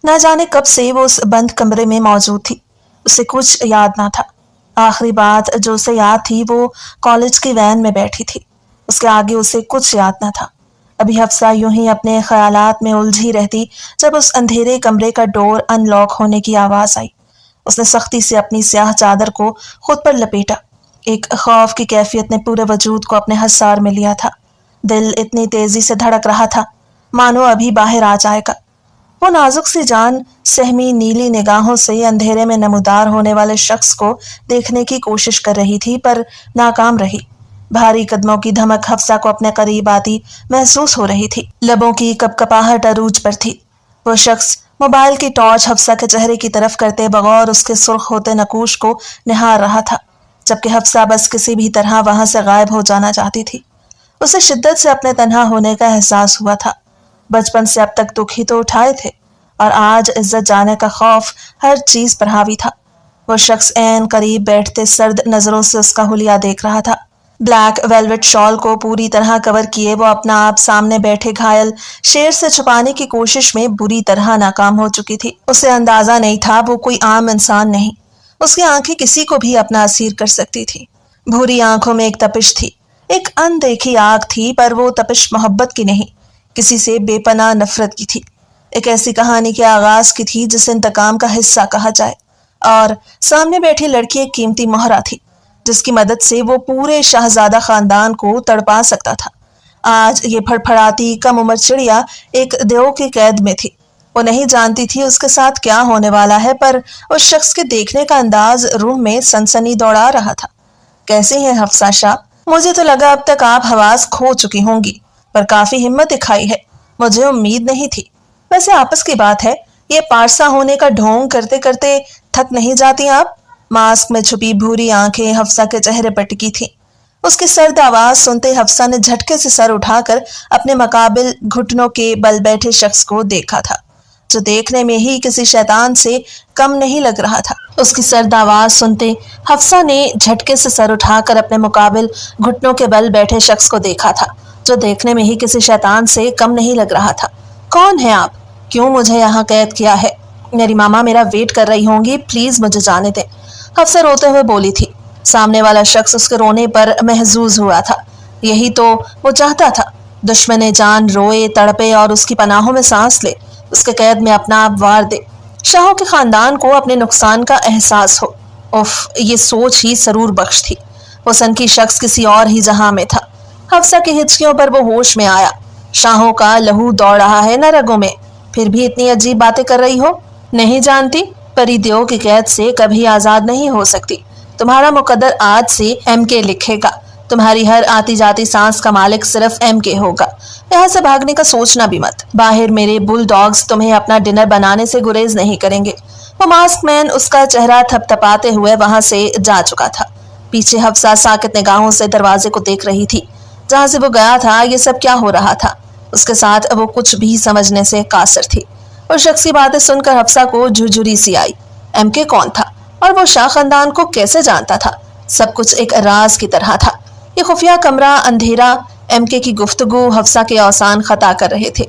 نہ جانے کب سے وہ اس بند کمرے میں موجود تھی. اسے کچھ یاد نہ تھا. آخری بات جو اسے یاد تھی وہ کالج کی وین میں بیٹھی تھی. اس کے آگے اسے کچھ یاد نہ تھا. ابھی حفصہ یوں ہی اپنے خیالات میں الجھی رہتی جب اس اندھیرے کمرے کا ڈور ان لاک ہونے کی آواز آئی. اس نے سختی سے اپنی سیاہ چادر کو خود پر لپیٹا. ایک خوف کی کیفیت نے پورے وجود کو اپنے حصار میں لیا تھا. دل اتنی تیزی سے دھڑک رہا تھا مانو ابھی باہر آ جائے گا. وہ نازک سی جان سہمی نیلی نگاہوں سے اندھیرے میں نمودار ہونے والے شخص کو دیکھنے کی کوشش کر رہی تھی پر ناکام رہی. بھاری قدموں کی دھمک حفصہ کو اپنے قریب آتی محسوس ہو رہی تھی. لبوں کی کپکپاہٹ عروج پر تھی. وہ شخص موبائل کی ٹارچ حفصہ کے چہرے کی طرف کرتے بغور اس کے سرخ ہوتے نقوش کو نہار رہا تھا، جبکہ حفصہ بس کسی بھی طرح وہاں سے غائب ہو جانا چاہتی تھی. اسے شدت سے اپنے تنہا ہونے کا احساس ہوا تھا. بچپن سے اب تک دکھ ہی تو اٹھائے تھے اور آج عزت جانے کا خوف ہر چیز پر حاوی تھا. وہ شخص عین قریب بیٹھتے سرد نظروں سے اس کا حلیہ دیکھ رہا تھا. بلیک ویلویٹ شال کو پوری طرح کور کیے وہ اپنا آپ سامنے بیٹھے گھائل شیر سے چھپانے کی کوشش میں بری طرح ناکام ہو چکی تھی. اسے اندازہ نہیں تھا وہ کوئی عام انسان نہیں. اس کی آنکھیں کسی کو بھی اپنا اسیر کر سکتی تھی. بھوری آنکھوں میں ایک تپش تھی، ایک اندیکھی آگ تھی، پر وہ تپش محبت کی نہیں، کسی سے بے پناہ نفرت کی تھی. ایک ایسی کہانی کے آغاز کی تھی جسے انتقام کا حصہ کہا جائے. اور سامنے بیٹھی لڑکی ایک قیمتی مہرہ تھی جس کی مدد سے وہ پورے شاہزادہ خاندان کو تڑپا سکتا تھا. آج یہ پھڑپھڑاتی کم عمر چڑیا ایک دیو کی قید میں تھی. وہ نہیں جانتی تھی اس کے ساتھ کیا ہونے والا ہے، پر اس شخص کے دیکھنے کا انداز روح میں سنسنی دوڑا رہا تھا. کیسے ہیں حفصہ شاہ؟ مجھے تو لگا اب تک آپ حواس کھو چکی ہوں گی، پر کافی ہمت دکھائی ہے. مجھے امید نہیں تھی. ویسے آپس کی بات ہے، یہ پارسا ہونے کا ڈھونگ کرتے کرتے تھک نہیں جاتی آپ؟ ماسک میں چھپی بھوری آنکھیں حفصہ کے چہرے پر ٹکی تھیں. اس کی سرد آواز سنتے حفصہ نے جھٹکے سے سر اٹھا کر اپنے مقابل گھٹنوں کے بل بیٹھے شخص کو دیکھا تھا جو دیکھنے میں ہی کسی شیطان سے کم نہیں لگ رہا تھا. اس کی سرد آواز سنتے حفصہ نے جھٹکے سے سر اٹھا کر اپنے مقابل گھٹنوں کے بل بیٹھے شخص کو دیکھا تھا جو دیکھنے میں ہی کسی شیطان سے کم نہیں لگ رہا تھا. کون ہیں آپ؟ کیوں مجھے یہاں قید کیا ہے؟ میری ماما میرا ویٹ کر رہی ہوں گی، پلیز مجھے جانے دیں. حفصہ روتے ہوئے بولی تھی. سامنے والا شخص اس کے رونے پر محظوظ ہوا تھا. یہی تو وہ چاہتا تھا، دشمن جان روئے تڑپے اور اس کی پناہوں میں سانس لے، اس کے قید میں اپنا آپ وار دے. شاہوں کے خاندان کو اپنے نقصان کا احساس ہو. اف، یہ سوچ ہی سرور بخش تھی. وہ سنکی شخص کسی اور ہی جہاں میں تھا. حفصہ کی ہچکیوں پر وہ ہوش میں آیا. شاہوں کا لہو دوڑ رہا ہے نہ رگوں میں، پھر بھی اتنی عجیب باتیں کر رہی ہو. نہیں جانتی؟ پری دیو کی قید سے کبھی آزاد نہیں ہو سکتی. تمہارا مقدر آج سے ایم کے لکھے گا. تمہاری ہر آتی جاتی سانس کا مالک صرف ایم کے ہوگا. یہاں سے بھاگنے کا سوچنا بھی مت. باہر میرے بل ڈاگز تمہیں اپنا ڈنر بنانے سے گریز نہیں کریں گے. وہ ماسک مین اس کا چہرہ تھپ تھپاتے ہوئے وہاں سے جا چکا تھا. پیچھے حفصہ ساکت نگاہوں سے دروازے کو دیکھ رہی تھی. جہاں سے وہ گیا تھا یہ سب کیا ہو رہا تھا؟ اس کے ساتھ وہ کچھ بھی سمجھنے سے قاصر تھی. اور شخصی باتیں سن کر حفصہ کو جھجھری سی آئی. ایم کے کون تھا اور وہ شاہ خاندان کو کیسے جانتا تھا؟ سب کچھ ایک راز کی طرح تھا. یہ خفیہ کمرہ، اندھیرا، ایم کے کی گفتگو حفصہ کے اوسان خطا کر رہے تھے.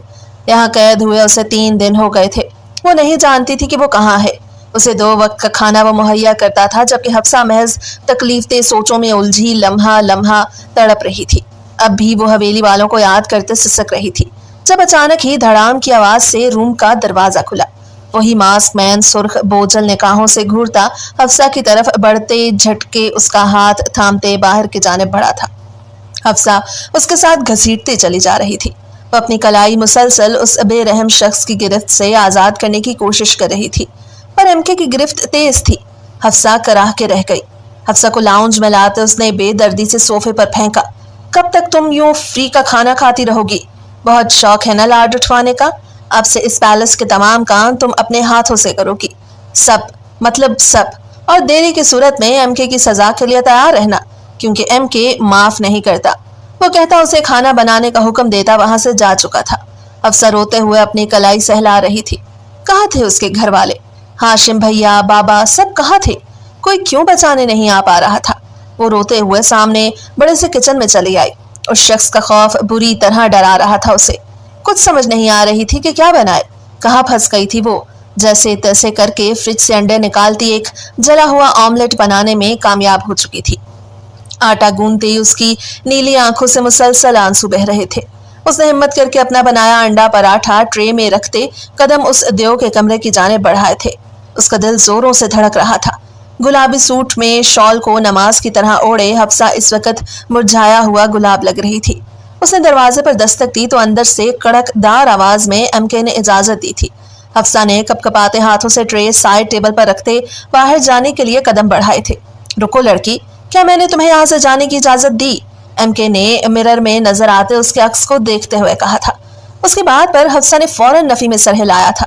یہاں قید ہوئے اسے 3 دن ہو گئے تھے. وہ نہیں جانتی تھی کہ وہ کہاں ہے. اسے 2 وقت کا کھانا وہ مہیا کرتا تھا، جبکہ حفصہ محض تکلیف دہ سوچوں میں الجھی لمحہ لمحہ تڑپ رہی تھی. اب بھی وہ حویلی والوں کو یاد کرتے سسک رہی تھی جب اچانک ہی دھڑام کی آواز سے روم کا دروازہ کھلا. وہی ماسک مین سرخ بوجھل نگاہوں سے گھورتا حفصہ کی طرف بڑھتے جھٹکے اس کا ہاتھ تھامتے باہر کی جانب بڑھا تھا. حفصہ اس کے ساتھ گھسیٹتے چلی جا رہی تھی. وہ اپنی کلائی مسلسل اس بے رحم شخص کی گرفت سے آزاد کرنے کی کوشش کر رہی تھی، پر ایم کے کی گرفت تیز تھی. حفصہ کراہ کے رہ گئی. حفصہ کو لاؤنج میں لاتے اس نے بے دردی سے صوفے پر پھینکا. کب تک تم یوں فری کا کھانا کھاتی رہو گی؟ بہت شوق ہے نا لاڈ اٹھوانے کا؟ اب سے اس پیلس کے تمام کام تم اپنے ہاتھوں سے کرو گی. سب، مطلب سب. اور دیری کی صورت میں ایم کے کی سزا کے لیے تیار رہنا، کیونکہ ایم کے معاف نہیں کرتا. وہ کہتا اسے کھانا بنانے کا حکم دیتا وہاں سے جا چکا تھا. حفصہ روتے ہوئے اپنی کلائی سہلا رہی تھی. کہاں تھے اس کے گھر والے؟ ہاشم بھیا، بابا، سب کہاں تھے؟ کوئی کیوں بچانے نہیں آ پا رہا تھا؟ وہ روتے ہوئے سامنے بڑے سے کچن میں چلی آئی. اس شخص کا خوف بری طرح ڈرا رہا تھا اسے. کچھ سمجھ نہیں آ رہی تھی کہ کیا بنائے. کہاں پھنس گئی تھی وہ؟ जैसे तैसे करके फ्रिज से अंडे निकालती एक जला हुआ ऑमलेट बनाने में कामयाब हो चुकी थी। आटा गूंदते ही उसकी नीली आंखों से मुसलसल आंसू बह रहे थे। उसने हिम्मत करके अपना बनाया अंडा पराठा ट्रे में रखते कदम उस देव के कमरे की जानिब बढ़ाए थे। उसका दिल जोरों से धड़क रहा था। गुलाबी सूट में शॉल को नमाज की तरह ओढ़े हफ्सा इस वक्त मुरझाया हुआ गुलाब लग रही थी। उसने दरवाजे पर दस्तक दी तो अंदर से कड़कदार आवाज में एमके ने इजाजत दी थी। हफ्सा ने कपकपाते हाथों से ट्रे साइड टेबल पर रखते बाहर जाने के लिए कदम बढ़ाए थे। रुको लड़की, क्या मैंने तुम्हें यहाँ से जाने की इजाजत दी? एमके ने मिरर में नजर आते उसके अक्स को देखते हुए कहा था। उसकी बात पर हफ्सा ने फौरन नफी में सर हिलाया था।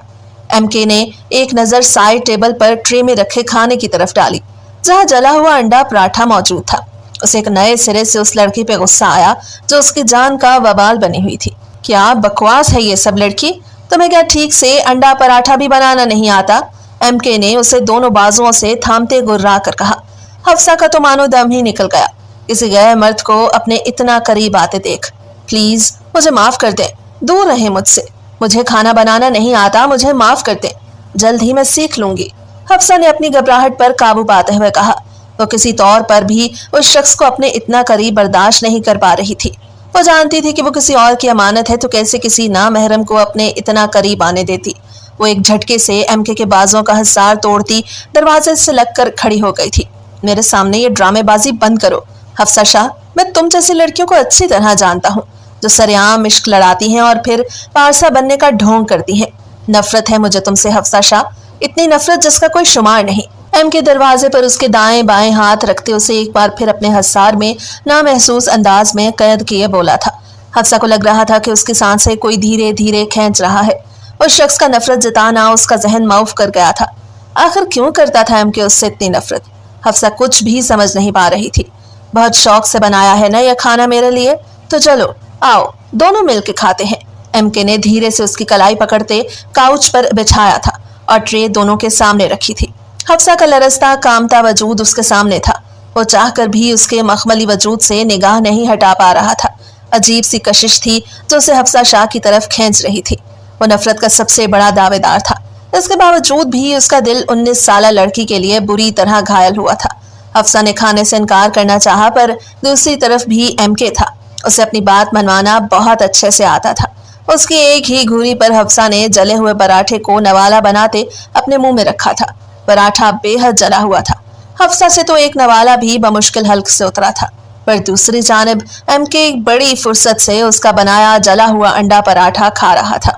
एमके ने एक नजर साइड टेबल पर ट्रे में रखे खाने की तरफ डाली जहां जला हुआ अंडा पराठा मौजूद था। उसे एक नए सिरे से उस लड़की पे गुस्सा आया जो उसकी जान का वबाल बनी हुई थी। क्या बकवास है ये सब लड़की, तुम्हें क्या ठीक से अंडा पराठा भी बनाना नहीं आता? एमके ने उसे दोनों बाजुओं से थामते गुर्रा कर कहा। हफ्सा का तो मानो दम ही निकल गया किसी गैर मर्द को अपने इतना करीब आते देख। प्लीज मुझे माफ कर दे, दूर रहे मुझसे। मुझे खाना बनाना नहीं आता, मुझे माफ कर दे, जल्द ही मैं सीख लूंगी। हफ्सा ने अपनी घबराहट पर काबू पाते हुए कहा। वो किसी तौर पर भी उस शख्स को अपने इतना करीब बर्दाश्त नहीं कर पा रही थी। वो जानती थी कि वो किसी और की अमानत है तो कैसे किसी नामहरम को अपने इतना करीब आने देती। वो एक झटके से एमके के बाजों का हिसार तोड़ती दरवाजे से लगकर खड़ी हो गई थी। मेरे सामने ये ड्रामेबाजी बंद करो हफ्सा शाह। मैं तुम जैसी लड़कियों को अच्छी तरह जानता हूँ जो सरेआम इश्क लड़ाती हैं और फिर पारसा बनने का ढोंग करती हैं। नफरत है मुझे तुमसे हफ्सा शाह, इतनी नफरत जिसका कोई शुमार नहीं। एमके दरवाजे पर उसके दाएं बाएं हाथ रखते उसे एक बार फिर अपने हसार में नामहसूस अंदाज में कैद किए बोला था। हफ्सा को लग रहा था कि उसकी सांसें कोई धीरे धीरे खींच रहा है। उस शख्स का नफरत जताना उसका जहन मौफ कर गया था। आखिर क्यों करता था एमके उससे इतनी नफरत? हफ्सा कुछ भी समझ नहीं पा रही थी। बहुत शौक से बनाया है ना यह खाना मेरे लिए, तो चलो आओ दोनों मिलके खाते हैं। एमके ने धीरे से उसकी कलाई पकड़ते काउच पर बिछाया था और ट्रे दोनों के सामने रखी थी। हफ्सा का लरसता कामता वजूद उसके सामने था। वो चाहकर भी उसके मखमली वजूद से निगाह नहीं हटा पा रहा था। अजीब सी कशिश थी जो उसे हफ्सा शाह की तरफ खींच रही थी। वो नफरत का सबसे बड़ा दावेदार था। इसके बावजूद भी उसका दिल 19 साल लड़की के लिए बुरी तरह घायल हुआ था। हफ्सा ने खाने से इनकार करना चाहा पर दूसरी तरफ भी एमके था। उसे अपनी बात मनवाना बहुत अच्छे से आता था। उसकी एक ही घूरी पर हफ्सा ने जले हुए पराठे को नवाला बनाते अपने मुंह में रखा था। पराठा बेहद जला हुआ था। हफ्सा से तो एक नवाला भी बमुश्किल हल्क से उतरा था, पर दूसरी जानिब एमके एक बड़ी फुर्सत से उसका बनाया जला हुआ अंडा पराठा खा रहा था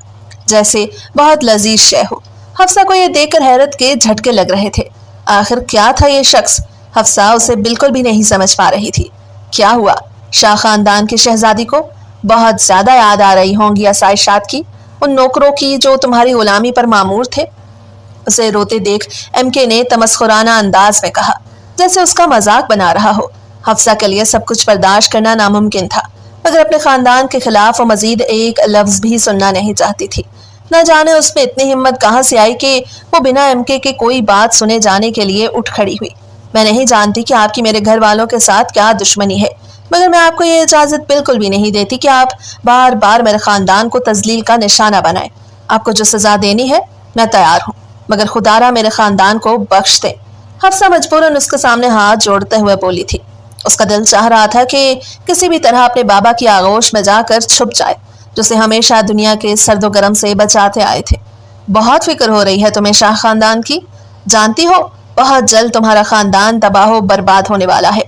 जैसे बहुत लजीज शय हो। हफ्सा को यह देखकर हैरत के झटके लग रहे थे। आखिर क्या था ये शख्स? हफ्सा उसे बिल्कुल भी नहीं समझ पा रही थी। क्या हुआ? शाह खानदान की शहजादी को बहुत ज्यादा याद आ रही होंगी आसाइशात की, उन नौकरों की जो तुम्हारी गुलामी पर मामूर थे। उसे रोते देख एमके ने तमस्खुराना अंदाज में कहा जैसे उसका मजाक बना रहा हो। हफ्सा के लिए सब कुछ बर्दाश्त करना नामुमकिन था, मगर अपने खानदान के खिलाफ वो मजीद एक लफ्ज भी सुनना नहीं चाहती थी। न जाने उसमें इतनी हिम्मत कहाँ से आई कि वो बिना एमके के कोई बात सुने जाने के लिए उठ खड़ी हुई। मैं नहीं जानती कि आपकी मेरे घर वालों के साथ क्या दुश्मनी है, मगर मैं आपको ये इजाजत बिल्कुल भी नहीं देती कि आप बार बार मेरे खानदान को तजलील का निशाना बनाएं। आपको जो सजा देनी है मैं तैयार हूँ, मगर खुदारा मेरे खानदान को बख्श दे। हफ्सा मजबूरन उसके सामने हाथ जोड़ते हुए बोली थी। उसका दिल चाह रहा था कि किसी भी तरह अपने बाबा की आगोश में जाकर छुप जाए जिसे हमेशा दुनिया के सर्दो गर्म से बचाते आए थे। बहुत फिक्र हो रही है तुम्हें शाह खानदान की, जानती हो बहुत जल्द तुम्हारा खानदान तबाह बर्बाद होने वाला है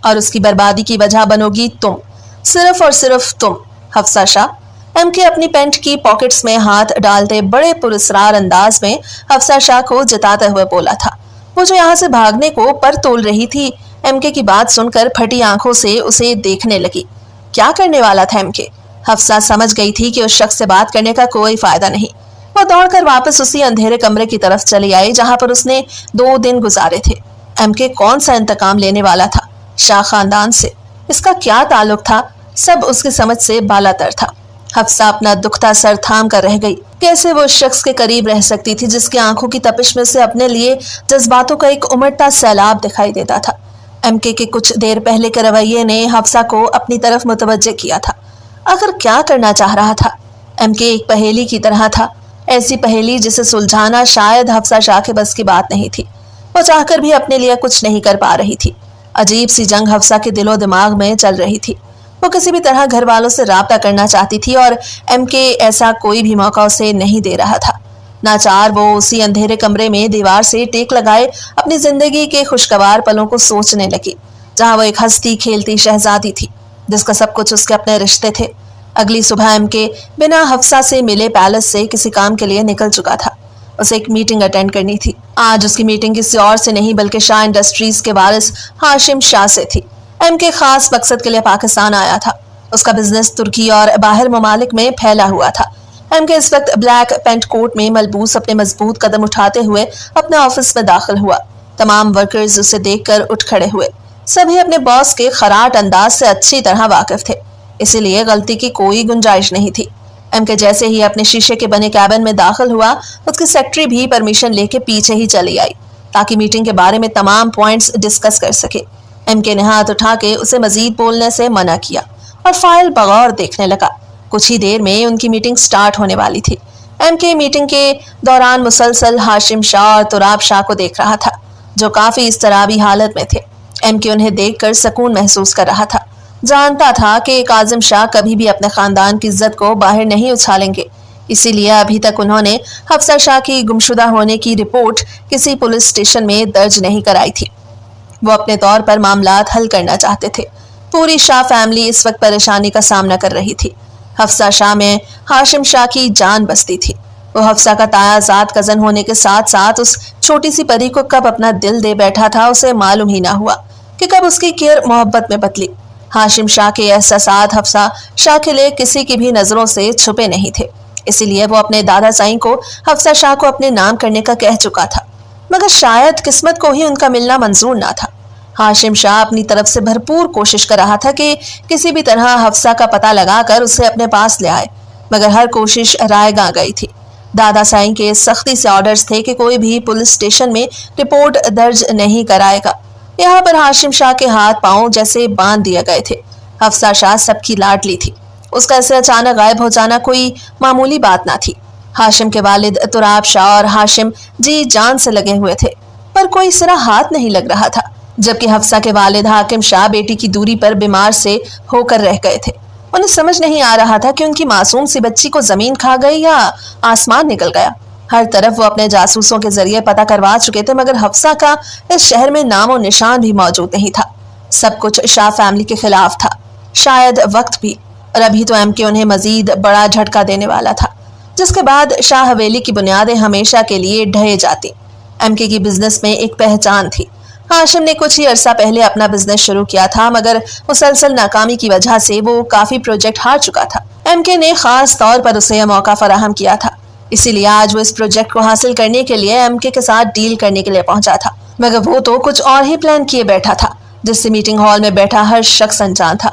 और उसकी बर्बादी की वजह बनोगी तुम, सिर्फ और सिर्फ तुम हफ्सा शाह। एमके अपनी पैंट की पॉकेट्स में हाथ डालते बड़े पुरस्कार अंदाज में हफ्सा शाह को जताते हुए बोला था। वो जो यहाँ से भागने को पर तोल रही थी, एमके की बात सुनकर फटी आंखों से उसे देखने लगी। क्या करने वाला था एमके? हफ्सा समझ गई थी कि उस शख्स से बात करने का कोई फायदा नहीं। वो दौड़कर वापस उसी अंधेरे कमरे की तरफ चली आई जहां पर उसने 2 दिन गुजारे थे। एमके कौन सा इंतकाम लेने वाला था शाह खानदान से? इसका क्या ताल्लुक था? सब उसकी समझ से बालातर था। हफ्सा अपना दुखता सर थाम कर रह गई। कैसे वो उस शख्स के करीब रह सकती थी जिसकी आंखों की तपिश में से अपने लिए जज्बातों का एक उमड़ता सैलाब दिखाई देता था। एमके के कुछ देर पहले के रवैये ने हफ्सा को अपनी तरफ मुतवज्जे किया था। आखिर क्या करना चाह रहा था? एमके एक पहेली की तरह था। ایسی پہیلی جسے سلجھانا شاید حفصہ شاہ کے بس کی بات نہیں تھی۔ وہ چاہ کر بھی اپنے لیے کچھ نہیں کر پا رہی تھی۔ عجیب سی جنگ حفصہ کے دل و دماغ میں چل رہی تھی۔ وہ کسی بھی طرح گھر والوں سے رابطہ کرنا چاہتی تھی اور ایم کے ایسا کوئی بھی موقع اسے نہیں دے رہا تھا۔ ناچار وہ اسی اندھیرے کمرے میں دیوار سے ٹیک لگائے اپنی زندگی کے خوشگوار پلوں کو سوچنے لگی، جہاں وہ ایک ہنستی کھیلتی شہزادی تھی جس کا سب کچھ اس کے اپنے رشتے تھے۔ اگلی صبح ایم کے بنا حفصہ سے ملے پیلس سے کسی کام کے لیے نکل چکا تھا۔ اسے ایک میٹنگ اٹینڈ کرنی تھی۔ آج اس کی میٹنگ کسی اور سے نہیں بلکہ شاہ انڈسٹریز کے وارث ہاشم شاہ سے تھی۔ ایم کے خاص مقصد کے لیے پاکستان آیا تھا۔ اس کا بزنس ترکی اور باہر ممالک میں پھیلا ہوا تھا۔ ایم کے اس وقت بلیک پینٹ کوٹ میں ملبوس اپنے مضبوط قدم اٹھاتے ہوئے اپنے آفس میں داخل ہوا۔ تمام ورکرز اسے دیکھ کر اٹھ کھڑے ہوئے۔ سبھی اپنے باس کے خراٹ انداز سے اچھی طرح واقف تھے، اسی لیے غلطی کی کوئی گنجائش نہیں تھی۔ ایم کے جیسے ہی اپنے شیشے کے بنے کیبن میں داخل ہوا، اس کی سیکرٹری بھی پرمیشن لے کے پیچھے ہی چلی آئی تاکہ میٹنگ کے بارے میں تمام پوائنٹس ڈسکس کر سکے۔ ایم کے نے ہاتھ اٹھا کے اسے مزید بولنے سے منع کیا اور فائل بغور دیکھنے لگا۔ کچھ ہی دیر میں ان کی میٹنگ سٹارٹ ہونے والی تھی۔ ایم کے میٹنگ کے دوران مسلسل ہاشم شاہ اور تراب شاہ کو دیکھ رہا تھا، جو کافی اضطرابی حالت میں تھے۔ ایم کے انہیں دیکھ کر سکون محسوس کر رہا تھا۔ جانتا تھا کہ کاظم شاہ کبھی بھی اپنے خاندان کی عزت کو باہر نہیں اچھالیں گے، اسی لیے ابھی تک انہوں نے حفصہ شاہ کی گمشدہ ہونے کی رپورٹ کسی پولیس اسٹیشن میں درج نہیں کرائی تھی۔ وہ اپنے طور پر معاملات حل کرنا چاہتے تھے۔ پوری شاہ فیملی اس وقت پریشانی کا سامنا کر رہی تھی۔ حفصہ شاہ میں ہاشم شاہ کی جان بستی تھی۔ وہ حفصہ کا تایا زاد کزن ہونے کے ساتھ ساتھ اس چھوٹی سی پری کو کب اپنا دل دے بیٹھا تھا اسے معلوم ہی نہ ہوا کہ کب اس کی کیئر محبت میں بدلی۔ ہاشم شاہ کے احساسات حفصہ شاہ کے لیے کسی کی بھی نظروں سے چھپے نہیں تھے، اسی لیے وہ اپنے دادا سائیں کو حفصہ شاہ کو اپنے نام کرنے کا کہہ چکا تھا، مگر شاید قسمت کو ہی ان کا ملنا منظور نہ تھا۔ ہاشم شاہ اپنی طرف سے بھرپور کوشش کر رہا تھا کہ کسی بھی طرح حفصہ کا پتہ لگا کر اسے اپنے پاس لے آئے، مگر ہر کوشش رائے گاں گئی تھی۔ دادا سائیں کے سختی سے آرڈرز تھے کہ کوئی بھی پولیس اسٹیشن میں رپورٹ درج نہیں کرائے گا۔ یہاں پر ہاشم شاہ کے ہاتھ پاؤں جیسے باندھ دیے گئے تھے۔ حفصہ شاہ سب کی لاڈلی تھی، اس کا ایسے اچانک غائب ہو جانا کوئی معمولی بات نہ تھی۔ ہاشم کے والد تراب شاہ اور ہاشم جی جان سے لگے ہوئے تھے، پر کوئی سرا ہاتھ نہیں لگ رہا تھا، جبکہ حفصہ کے والد حاکم شاہ بیٹی کی دوری پر بیمار سے ہو کر رہ گئے تھے۔ انہیں سمجھ نہیں آ رہا تھا کہ ان کی معصوم سی بچی کو زمین کھا گئی یا آسمان نکل گیا۔ ہر طرف وہ اپنے جاسوسوں کے ذریعے پتہ کروا چکے تھے، مگر حفصہ کا اس شہر میں نام و نشان بھی موجود نہیں تھا۔ سب کچھ شاہ فیملی کے خلاف تھا، شاید وقت بھی، اور ابھی تو ایم کے انہیں مزید بڑا جھٹکا دینے والا تھا، جس کے بعد شاہ حویلی کی بنیادیں ہمیشہ کے لیے ڈھہے جاتی۔ ایم کے کی بزنس میں ایک پہچان تھی۔ ہاشم نے کچھ ہی عرصہ پہلے اپنا بزنس شروع کیا تھا، مگر مسلسل ناکامی کی وجہ سے وہ کافی پروجیکٹ ہار چکا تھا۔ ایم کے نے خاص طور پر اسے یہ موقع فراہم کیا تھا، اسی لیے آج وہ اس پروجیکٹ کو حاصل کرنے کے لیے ایم کے ساتھ ڈیل کرنے کے لیے پہنچا تھا، مگر وہ تو کچھ اور ہی پلان کیے بیٹھا تھا، جس سے میٹنگ ہال میں بیٹھا ہر شخص انجان تھا۔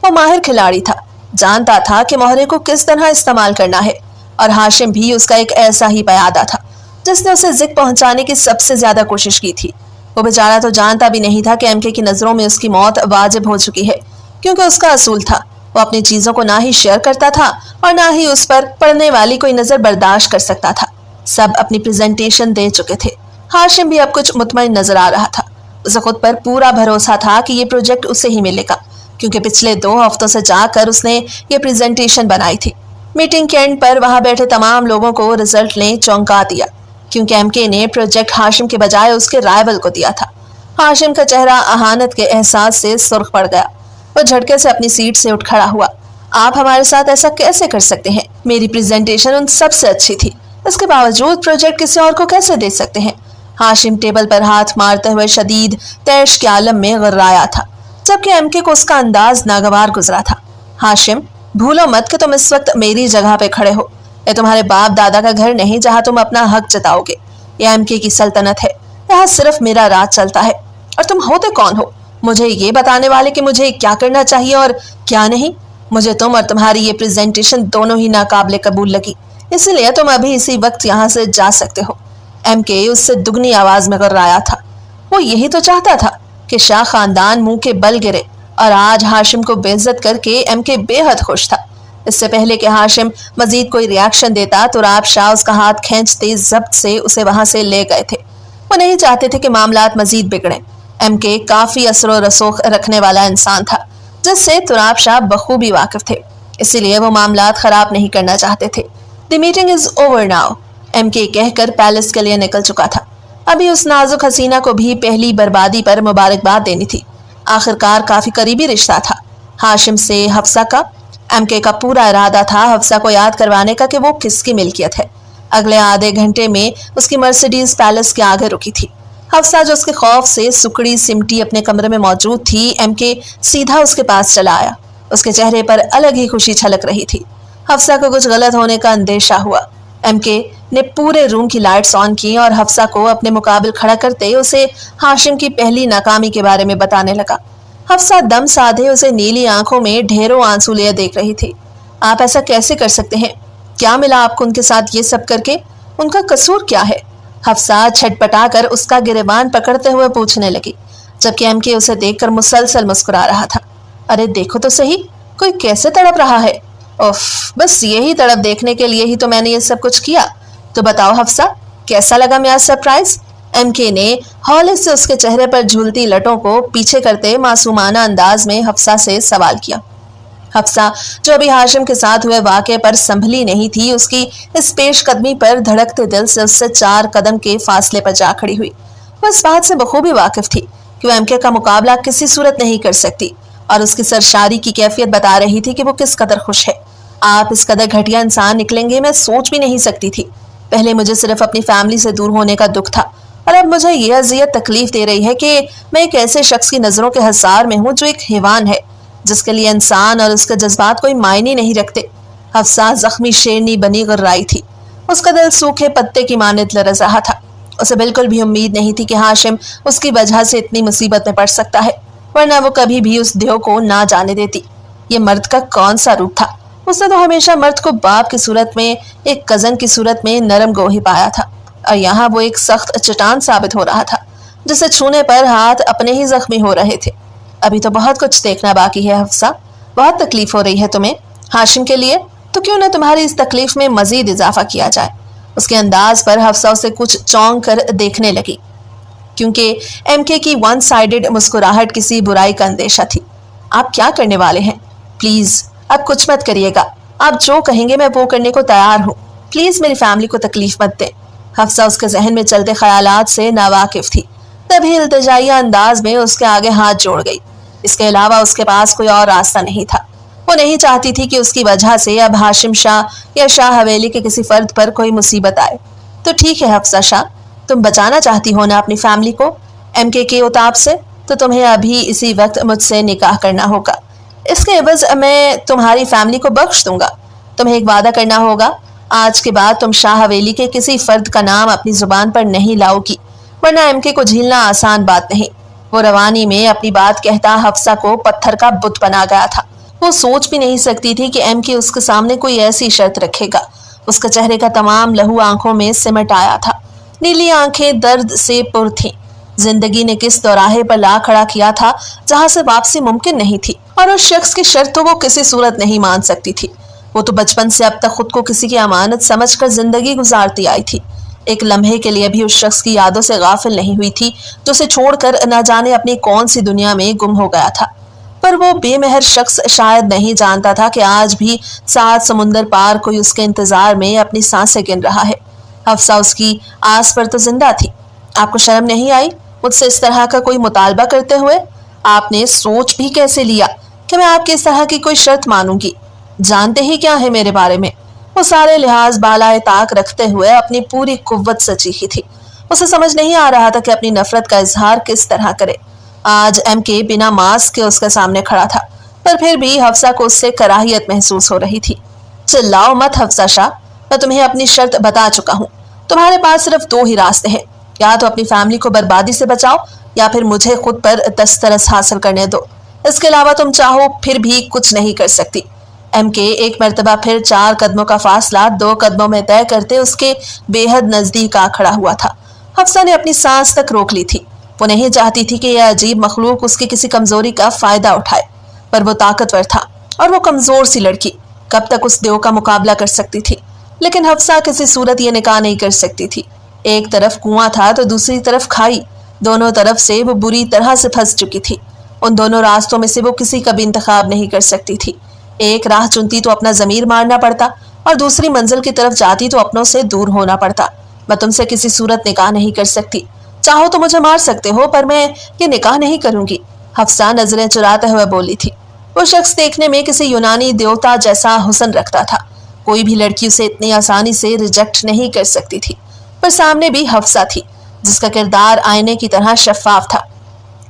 وہ ماہر کھلاڑی تھا، جانتا تھا کہ مہرے کو کس طرح استعمال کرنا ہے، اور ہاشم بھی اس کا ایک ایسا ہی پیادہ تھا جس نے اسے ذک پہنچانے کی سب سے زیادہ کوشش کی تھی۔ وہ بیچارہ تو جانتا بھی نہیں تھا کہ ایم کے کی نظروں میں اس کی موت واجب ہو چکی ہے، کیونکہ اس کا اصول تھا وہ اپنی چیزوں کو نہ ہی شیئر کرتا تھا اور نہ ہی اس پر پڑنے والی کوئی نظر برداشت کر سکتا تھا۔ سب اپنی پریزنٹیشن دے چکے تھے۔ ہاشم بھی اب کچھ مطمئن نظر آ رہا تھا۔ اسے خود پر پورا بھروسہ تھا کہ یہ پروجیکٹ اسے ہی ملے گا، کیونکہ پچھلے 2 ہفتوں سے جا کر اس نے یہ پریزنٹیشن بنائی تھی۔ میٹنگ کے اینڈ پر وہاں بیٹھے تمام لوگوں کو رزلٹ نے چونکا دیا، کیونکہ ایم کے نے پروجیکٹ ہاشم کے بجائے اس کے رائیول کو دیا تھا۔ ہاشم کا چہرہ اہانت کے احساس سے سرخ پڑ گیا۔ وہ جھٹکے سے اپنی سیٹ سے اٹھ کھڑا ہوا۔ آپ ہمارے ساتھ ایسا کیسے کر سکتے ہیں؟ میری پریزنٹیشن ان سب سے اچھی تھی، اس کے باوجود پروجیکٹ کسی اور کو کیسے دے سکتے ہیں؟ ہاشم ٹیبل پر ہاتھ مارتے ہوئے شدید تیش کے عالم میں غرایا تھا، جبکہ ایم کے کو اس کا انداز ناگوار گزرا تھا۔ ہاشم، بھولو مت کہ تم اس وقت میری جگہ پہ کھڑے ہو۔ یہ تمہارے باپ دادا کا گھر نہیں جہاں تم اپنا حق جتاؤ گے، یہ ایم کے کی سلطنت ہے، یہاں صرف میرا راج چلتا ہے۔ اور تم ہوتے کون ہو مجھے یہ بتانے والے کہ مجھے کیا کرنا چاہیے اور کیا نہیں؟ مجھے تم اور تمہاری یہ پریزنٹیشن دونوں ہی ناقابل قبول لگی، اسی لیے تم ابھی اسی وقت یہاں سے جا سکتے ہو۔ ایم کے اس سے دگنی آواز میں غرایا تھا۔ وہ یہی تو چاہتا تھا کہ شاہ خاندان منہ کے بل گرے، اور آج ہاشم کو بے عزت کر کے ایم کے بے حد خوش تھا۔ اس سے پہلے کہ ہاشم مزید کوئی ریاکشن دیتا تراب شاہ اس کا ہاتھ کھینچتے ضبط سے اسے وہاں سے لے گئے تھے۔ وہ نہیں چاہتے تھے کہ معاملات مزید بگڑیں۔ ایم کے کافی اثر و رسوخ رکھنے والا انسان تھا جس سے تراب شاہ بخوبی واقف تھے، اسی لیے وہ معاملات خراب نہیں کرنا چاہتے تھے۔ The meeting is over now, M K کہہ کر پیلس کے لیے نکل چکا تھا۔ ابھی اس نازک حسینہ کو بھی پہلی بربادی پر مبارکباد دینی تھی۔ آخرکار کافی قریبی رشتہ تھا ہاشم سے حفصہ کا۔ ایم کے کا پورا ارادہ تھا حفصہ کو یاد کروانے کا کہ وہ کس کی ملکیت ہے۔ اگلے آدھے گھنٹے میں اس کی مرسیڈیز پیلس کے آگے رکی تھی۔ حفصہ جو اس کے خوف سے سکڑی سمٹی اپنے کمرے میں موجود تھی، ایم کے سیدھا اس کے پاس چلا آیا۔ اس کے چہرے پر الگ ہی خوشی چھلک رہی تھی۔ حفصہ کو کچھ غلط ہونے کا اندیشہ ہوا۔ ایم کے نے پورے روم کی لائٹس آن کی اور حفصہ کو اپنے مقابل کھڑا کرتے اسے ہاشم کی پہلی ناکامی کے بارے میں بتانے لگا۔ حفصہ دم سادھے اسے نیلی آنکھوں میں ڈھیروں آنسو لیے دیکھ رہی تھی۔ آپ ایسا کیسے کر سکتے ہیں؟ کیا ملا آپ کو ان کے ساتھ یہ سب کر کے؟ ان کا قصور کیا ہے؟ حفصہ چھٹ پٹا کر اس کا گریبان پکڑتے ہوئے پوچھنے لگی، جبکہ ایم کے اسے دیکھ کر مسلسل مسکرا رہا تھا۔ ارے دیکھو تو صحیح، کوئی کیسے تڑپ رہا ہے۔ اوف، بس یہی تڑپ دیکھنے کے لیے ہی تو میں نے یہ سب کچھ کیا۔ تو بتاؤ حفصہ، کیسا لگا میرا سرپرائز؟ ایم کے نے ہولے سے اس کے چہرے پر جھولتی لٹوں کو پیچھے کرتے معصومانہ انداز میں حفصہ سے سوال کیا۔ حفصہ جو ابھی ہاشم کے ساتھ ہوئے واقعے پر سنبھلی نہیں تھی، اس کی اس پیش قدمی پر دھڑکتے دل سے اس سے 4 قدم کے فاصلے پر جا کھڑی ہوئی۔ وہ اس بات سے بخوبی واقف تھی کہ وہ ایم کے کا مقابلہ کسی صورت نہیں کر سکتی، اور اس کی سرشاری کی کیفیت بتا رہی تھی کہ وہ کس قدر خوش ہے۔ آپ اس قدر گھٹیا انسان نکلیں گے میں سوچ بھی نہیں سکتی تھی۔ پہلے مجھے صرف اپنی فیملی سے دور ہونے کا دکھ تھا، اور اب مجھے یہ اذیت تکلیف دے رہی ہے کہ میں ایک ایسے شخص کی نظروں کے حصار میں ہوں جو ایک حیوان ہے، جس کے لیے انسان اور اس کے جذبات کوئی معنی نہیں رکھتے۔ حفصہ زخمی شیرنی بنی غرائی تھی۔ اس کا دل سوکھے پتے کی مانند لرز رہا تھا۔ اسے بالکل بھی امید نہیں تھی کہ ہاشم اس کی وجہ سے اتنی مصیبت میں پڑ سکتا ہے، ورنہ وہ کبھی بھی اس دیو کو نہ جانے دیتی۔ یہ مرد کا کون سا روپ تھا؟ اس نے تو ہمیشہ مرد کو باپ کی صورت میں، ایک کزن کی صورت میں نرم گوہی پایا تھا، اور یہاں وہ ایک سخت چٹان ثابت ہو رہا تھا جسے چھونے پر ہاتھ اپنے ہی زخمی ہو رہے تھے۔ ابھی تو بہت کچھ دیکھنا باقی ہے حفصہ، بہت تکلیف ہو رہی ہے تمہیں ہاشم کے لیے، تو کیوں نہ تمہاری اس تکلیف میں مزید اضافہ کیا جائے۔ اس کے انداز پر حفصہ اسے کچھ چونک کر دیکھنے لگی، کیونکہ ایم کے کی ون سائیڈڈ مسکراہٹ کسی برائی کا اندیشہ تھی۔ آپ کیا کرنے والے ہیں؟ پلیز اب کچھ مت کریے گا، آپ جو کہیں گے میں وہ کرنے کو تیار ہوں۔ پلیز میری فیملی کو تکلیف مت دیں۔ حفصہ اس کے ذہن میں چلتے خیالات سے ناواقف تھی، تبھی التجائیہ انداز میں اس کے آگے ہاتھ جوڑ گئی۔ اس کے علاوہ اس کے پاس کوئی اور راستہ نہیں تھا۔ وہ نہیں چاہتی تھی کہ اس کی وجہ سے اب ہاشم شاہ یا شاہ حویلی کے کسی فرد پر کوئی مصیبت آئے۔ تو ٹھیک ہے حفصہ شاہ، تم بچانا چاہتی ہو نا اپنی فیملی کو ایم کے اتاب سے، تو تمہیں ابھی اسی وقت مجھ سے نکاح کرنا ہوگا۔ اس کے عوض میں تمہاری فیملی کو بخش دوں گا۔ تمہیں ایک وعدہ کرنا ہوگا، آج کے بعد تم شاہ حویلی کے کسی فرد کا نام اپنی زبان پر نہیں لاؤ گی، ورنہ ایم کے کو جھیلنا آسان بات نہیں۔ وہ روانی میں اپنی بات کہتا حفصہ کو پتھر کا بت بنا گیا تھا۔ وہ سوچ بھی نہیں سکتی تھی کہ ایم کے اس کے سامنے کوئی ایسی شرط رکھے گا۔ اس کے چہرے کا تمام لہو آنکھوں میں سمٹ آیا تھا، نیلی آنکھیں درد سے پر تھیں۔ زندگی نے کس دوراہے پر لا کھڑا کیا تھا جہاں سے واپسی ممکن نہیں تھی، اور اس شخص کی شرط تو وہ کسی صورت نہیں مان سکتی تھی۔ وہ تو بچپن سے اب تک خود کو کسی کی امانت سمجھ کر زندگی گزارتی آئی تھی، ایک لمحے کے لیے بھی اس شخص کی یادوں سے غافل نہیں ہوئی تھی جو اسے چھوڑ کر نہ جانے اپنی کون سی دنیا میں گم ہو گیا تھا۔ پر وہ بے مہر شخص شاید نہیں جانتا تھا کہ آج بھی 7 سمندر پار کوئی اس کے انتظار میں اپنی سانسیں گن رہا ہے۔ حفصہ اس کی آس پر تو زندہ تھی۔ آپ کو شرم نہیں آئی مجھ سے اس طرح کا کوئی مطالبہ کرتے ہوئے؟ آپ نے سوچ بھی کیسے لیا کہ میں آپ کی اس طرح کی کوئی شرط مانوں گی؟ جانتے ہی کیا ہے میرے بارے میں؟ وہ سارے لحاظ بالائے طاق رکھتے ہوئے اپنی پوری قوت سے چیخی تھی۔ اسے سمجھ نہیں آ رہا تھا کہ اپنی نفرت کا اظہار کس طرح کرے۔ آج ایم کے بنا ماسک کے اس کے سامنے کھڑا تھا، پر پھر بھی حفصہ کو اس سے کراہیت محسوس ہو رہی تھی۔ چلاؤ مت حفصہ شاہ، میں تمہیں اپنی شرط بتا چکا ہوں۔ تمہارے پاس صرف 2 ہی راستے ہیں، یا تو اپنی فیملی کو بربادی سے بچاؤ، یا پھر مجھے خود پر دسترس حاصل کرنے دو۔ اس کے علاوہ تم چاہو پھر بھی کچھ نہیں کر سکتی۔ ایم کے ایک مرتبہ پھر 4 قدموں کا فاصلہ 2 قدموں میں طے کرتے اس کے بے حد نزدیک آ کھڑا ہوا تھا۔ حفصہ نے اپنی سانس تک روک لی تھی۔ وہ نہیں چاہتی تھی کہ یہ عجیب مخلوق اس کی کسی کمزوری کا فائدہ اٹھائے، پر وہ طاقتور تھا اور وہ کمزور سی لڑکی۔ कब तक उस देव का मुकाबला कर सकती थी। लेकिन हफ्सा किसी सूरत ये निकाह नहीं कर सकती थी। एक तरफ कुआं था तो दूसरी तरफ खाई, दोनों तरफ से वो बुरी तरह से फंस चुकी थी। उन दोनों रास्तों में से वो किसी का भी इंतखाब नहीं कर सकती थी। एक राह चुनती तो अपना जमीर मारना पड़ता और दूसरी मंजिल की तरफ जाती तो अपनों से दूर होना पड़ता। मैं तुमसे किसी सूरत निकाह नहीं कर सकती, चाहो तो मुझे मार सकते हो, पर मैं ये निकाह नहीं करूंगी। हफ्सा नजरें चुराते हुए बोली थी। वो शख्स देखने में किसी यूनानी देवता जैसा हुस्न रखता था। कोई भी लड़की उसे इतनी आसानी से रिजेक्ट नहीं कर सकती थी। पर सामने भी हफ्सा थी जिसका किरदार आईने की तरह शफाफ था।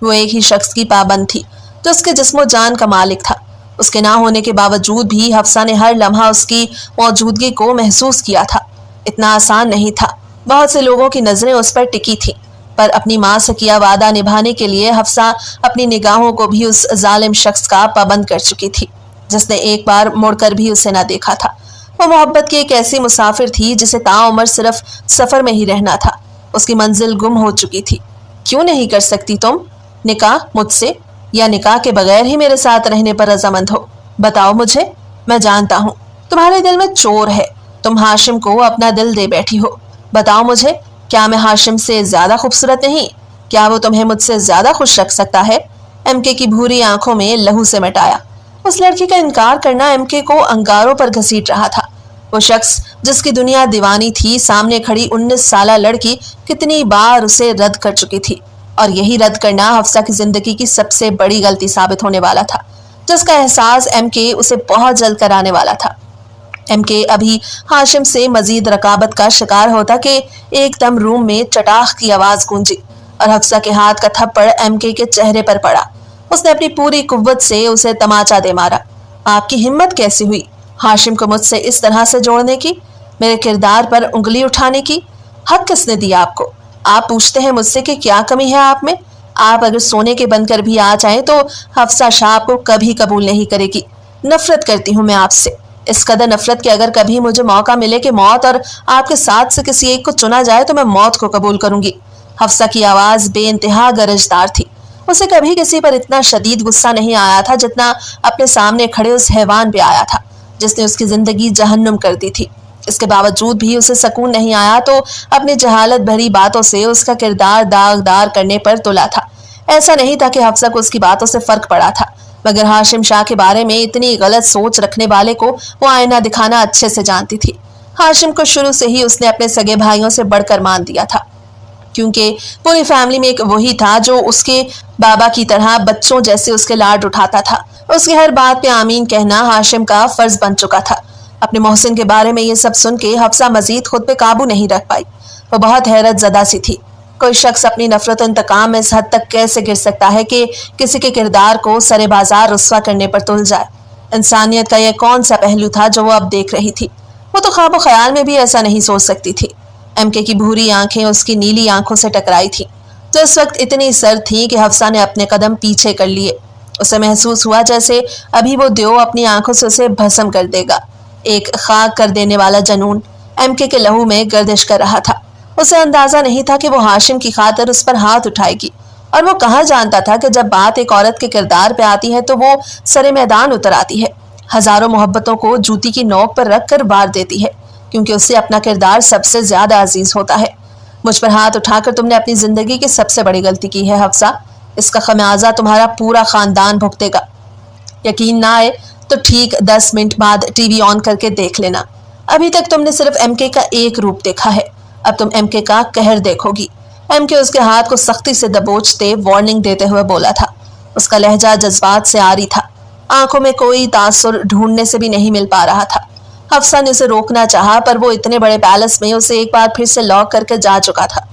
वो एक ही शख्स की पाबंद थी जो उसके जिस्मो जान का मालिक था। उसके ना होने के बावजूद भी हफ्सा ने हर लम्हा उसकी मौजूदगी को महसूस किया था। इतना आसान नहीं था। बहुत से लोगों की नजरें उस पर टिकी थी, पर अपनी माँ से किया वादा निभाने के लिए हफ्सा अपनी निगाहों को भी उस जालिम शख्स का पाबंद कर चुकी थी जिसने एक बार मुड़कर भी उसे न देखा था। वो मोहब्बत की एक ऐसी मुसाफिर थी जिसे ताउम्र सिर्फ सफर में ही रहना था। उसकी मंजिल गुम हो चुकी थी। क्यों नहीं कर सकती तुम निकाह मुझसे, या निकाह के बगैर ही मेरे साथ रहने पर रजामंद हो? बताओ मुझे। मैं जानता हूँ तुम्हारे दिल में चोर है। तुम हाशिम को अपना दिल दे बैठी हो। बताओ मुझे, क्या मैं हाशिम से ज्यादा खूबसूरत नहीं? क्या वो तुम्हें मुझसे ज्यादा खुश रख सकता है? एमके की भूरी आंखों में लहू से मिटाया। उस लड़की का इनकार करना एमके को अंगारों पर घसीट रहा था। वो शख्स जिसकी दुनिया दीवानी थी, सामने खड़ी 19 साल लड़की कितनी बार उसे रद्द कर चुकी थी, और यही रद्द करना हफ्सा की जिंदगी की सबसे बड़ी गलती साबित होने वाला था, जिसका एहसास एमके उसे बहुत जल्द कराने वाला था। एमके अभी हाशिम से मजीद रकाबत का शिकार होता कि एकदम रूम में चटाख की आवाज गूंजी और हफ्सा के हाथ का थप्पड़ एमके के चेहरे पर पड़ा। उसने अपनी पूरी कुव्वत से उसे तमाचा दे मारा। आपकी हिम्मत कैसी हुई हाशिम को मुझसे इस तरह से जोड़ने की, मेरे किरदार पर उंगली उठाने की? हक किसने दिया आपको? आप पूछते हैं मुझसे कि क्या कमी है आप में? आप अगर सोने के बनकर भी आ जाएं तो हफ्सा शाह आपको कभी कबूल नहीं करेगी। नफरत करती हूँ मैं आपसे, इस कदर नफरत कि अगर कभी मुझे मौका मिले कि मौत और आपके साथ से किसी एक को चुना जाए तो मैं मौत को कबूल करूंगी। हफ्सा की आवाज बेइंतहा गरजदार थी। उसे कभी किसी पर इतना शदीद गुस्सा नहीं आया था जितना अपने सामने खड़े उस हैवान पे आया था जिसने उसकी जिंदगी जहन्नुम कर दी थी। इसके बावजूद भी उसे सुकून नहीं आया तो अपनी जहालत भरी बातों से उसका किरदार दागदार करने पर तुला था। ऐसा नहीं था कि हफ्सा को उसकी बातों से फर्क पड़ा था, मगर हाशिम शाह के बारे में इतनी गलत सोच रखने वाले को वो आईना दिखाना अच्छे से जानती थी। हाशिम को शुरू से ही उसने अपने सगे भाइयों से बढ़कर मान दिया था, क्योंकि पूरी फैमिली में एक वही था जो उसके बाबा की तरह बच्चों जैसे उसके लाड उठाता था। उसकी हर बात पे आमीन कहना हाशिम का फर्ज बन चुका था। अपने मोहसिन के बारे में ये सब सुन के हफ्सा मजीद खुद पे काबू नहीं रख पाई। वो बहुत हैरत ज़दा सी थी। कोई शख्स अपनी नफरत इंतकाम में इस हद तक कैसे गिर सकता है कि किसी के किरदार को सरे बाजार रुस्वा करने पर तुल जाए? इंसानियत का यह कौन सा पहलू था जो वो अब देख रही थी? वो तो ख्वाब ख्याल में भी ऐसा नहीं सोच सकती थी। एमके की भूरी आंखें उसकी नीली आंखों से टकराई थी, जो इस वक्त इतनी सर्द थी कि हफ्सा ने अपने कदम पीछे कर लिए। उसे महसूस हुआ जैसे अभी वो देव अपनी आंखों से उसे भस्म कर देगा। एक खाक कर देने वाला जनून एमके के लहू में गर्दिश कर रहा था। उसे अंदाजा नहीं था कि वो हाशिम की खातिर उस पर हाथ उठाएगी, और वो कहाँ जानता था कि जब बात एक औरत के किरदार पे आती है तो वो सरे मैदान उतर आती है, हजारों मोहब्बतों को जूती की नोक पर रख कर वार देती है, क्योंकि उससे अपना किरदार सबसे ज्यादा अजीज होता है। मुझ पर हाथ उठाकर तुमने अपनी जिंदगी की सबसे बड़ी गलती की है हफ्सा। इसका खमियाजा तुम्हारा पूरा खानदान भुगतेगा। यकीन ना आए तो ठीक 10 मिनट बाद टीवी ऑन करके देख लेना। अभी तक तुमने सिर्फ एमके का एक रूप देखा है, अब तुम एमके का कहर देखोगी। एमके उसके हाथ को सख्ती से दबोचते वार्निंग देते हुए बोला था। उसका लहजा जज्बात से आरी था, आंखों में कोई तासुर ढूंढने से भी नहीं मिल पा रहा था। हफ्सा ने उसे रोकना चाहा, पर वो इतने बड़े पैलेस में उसे एक बार फिर से लॉक करके जा चुका था।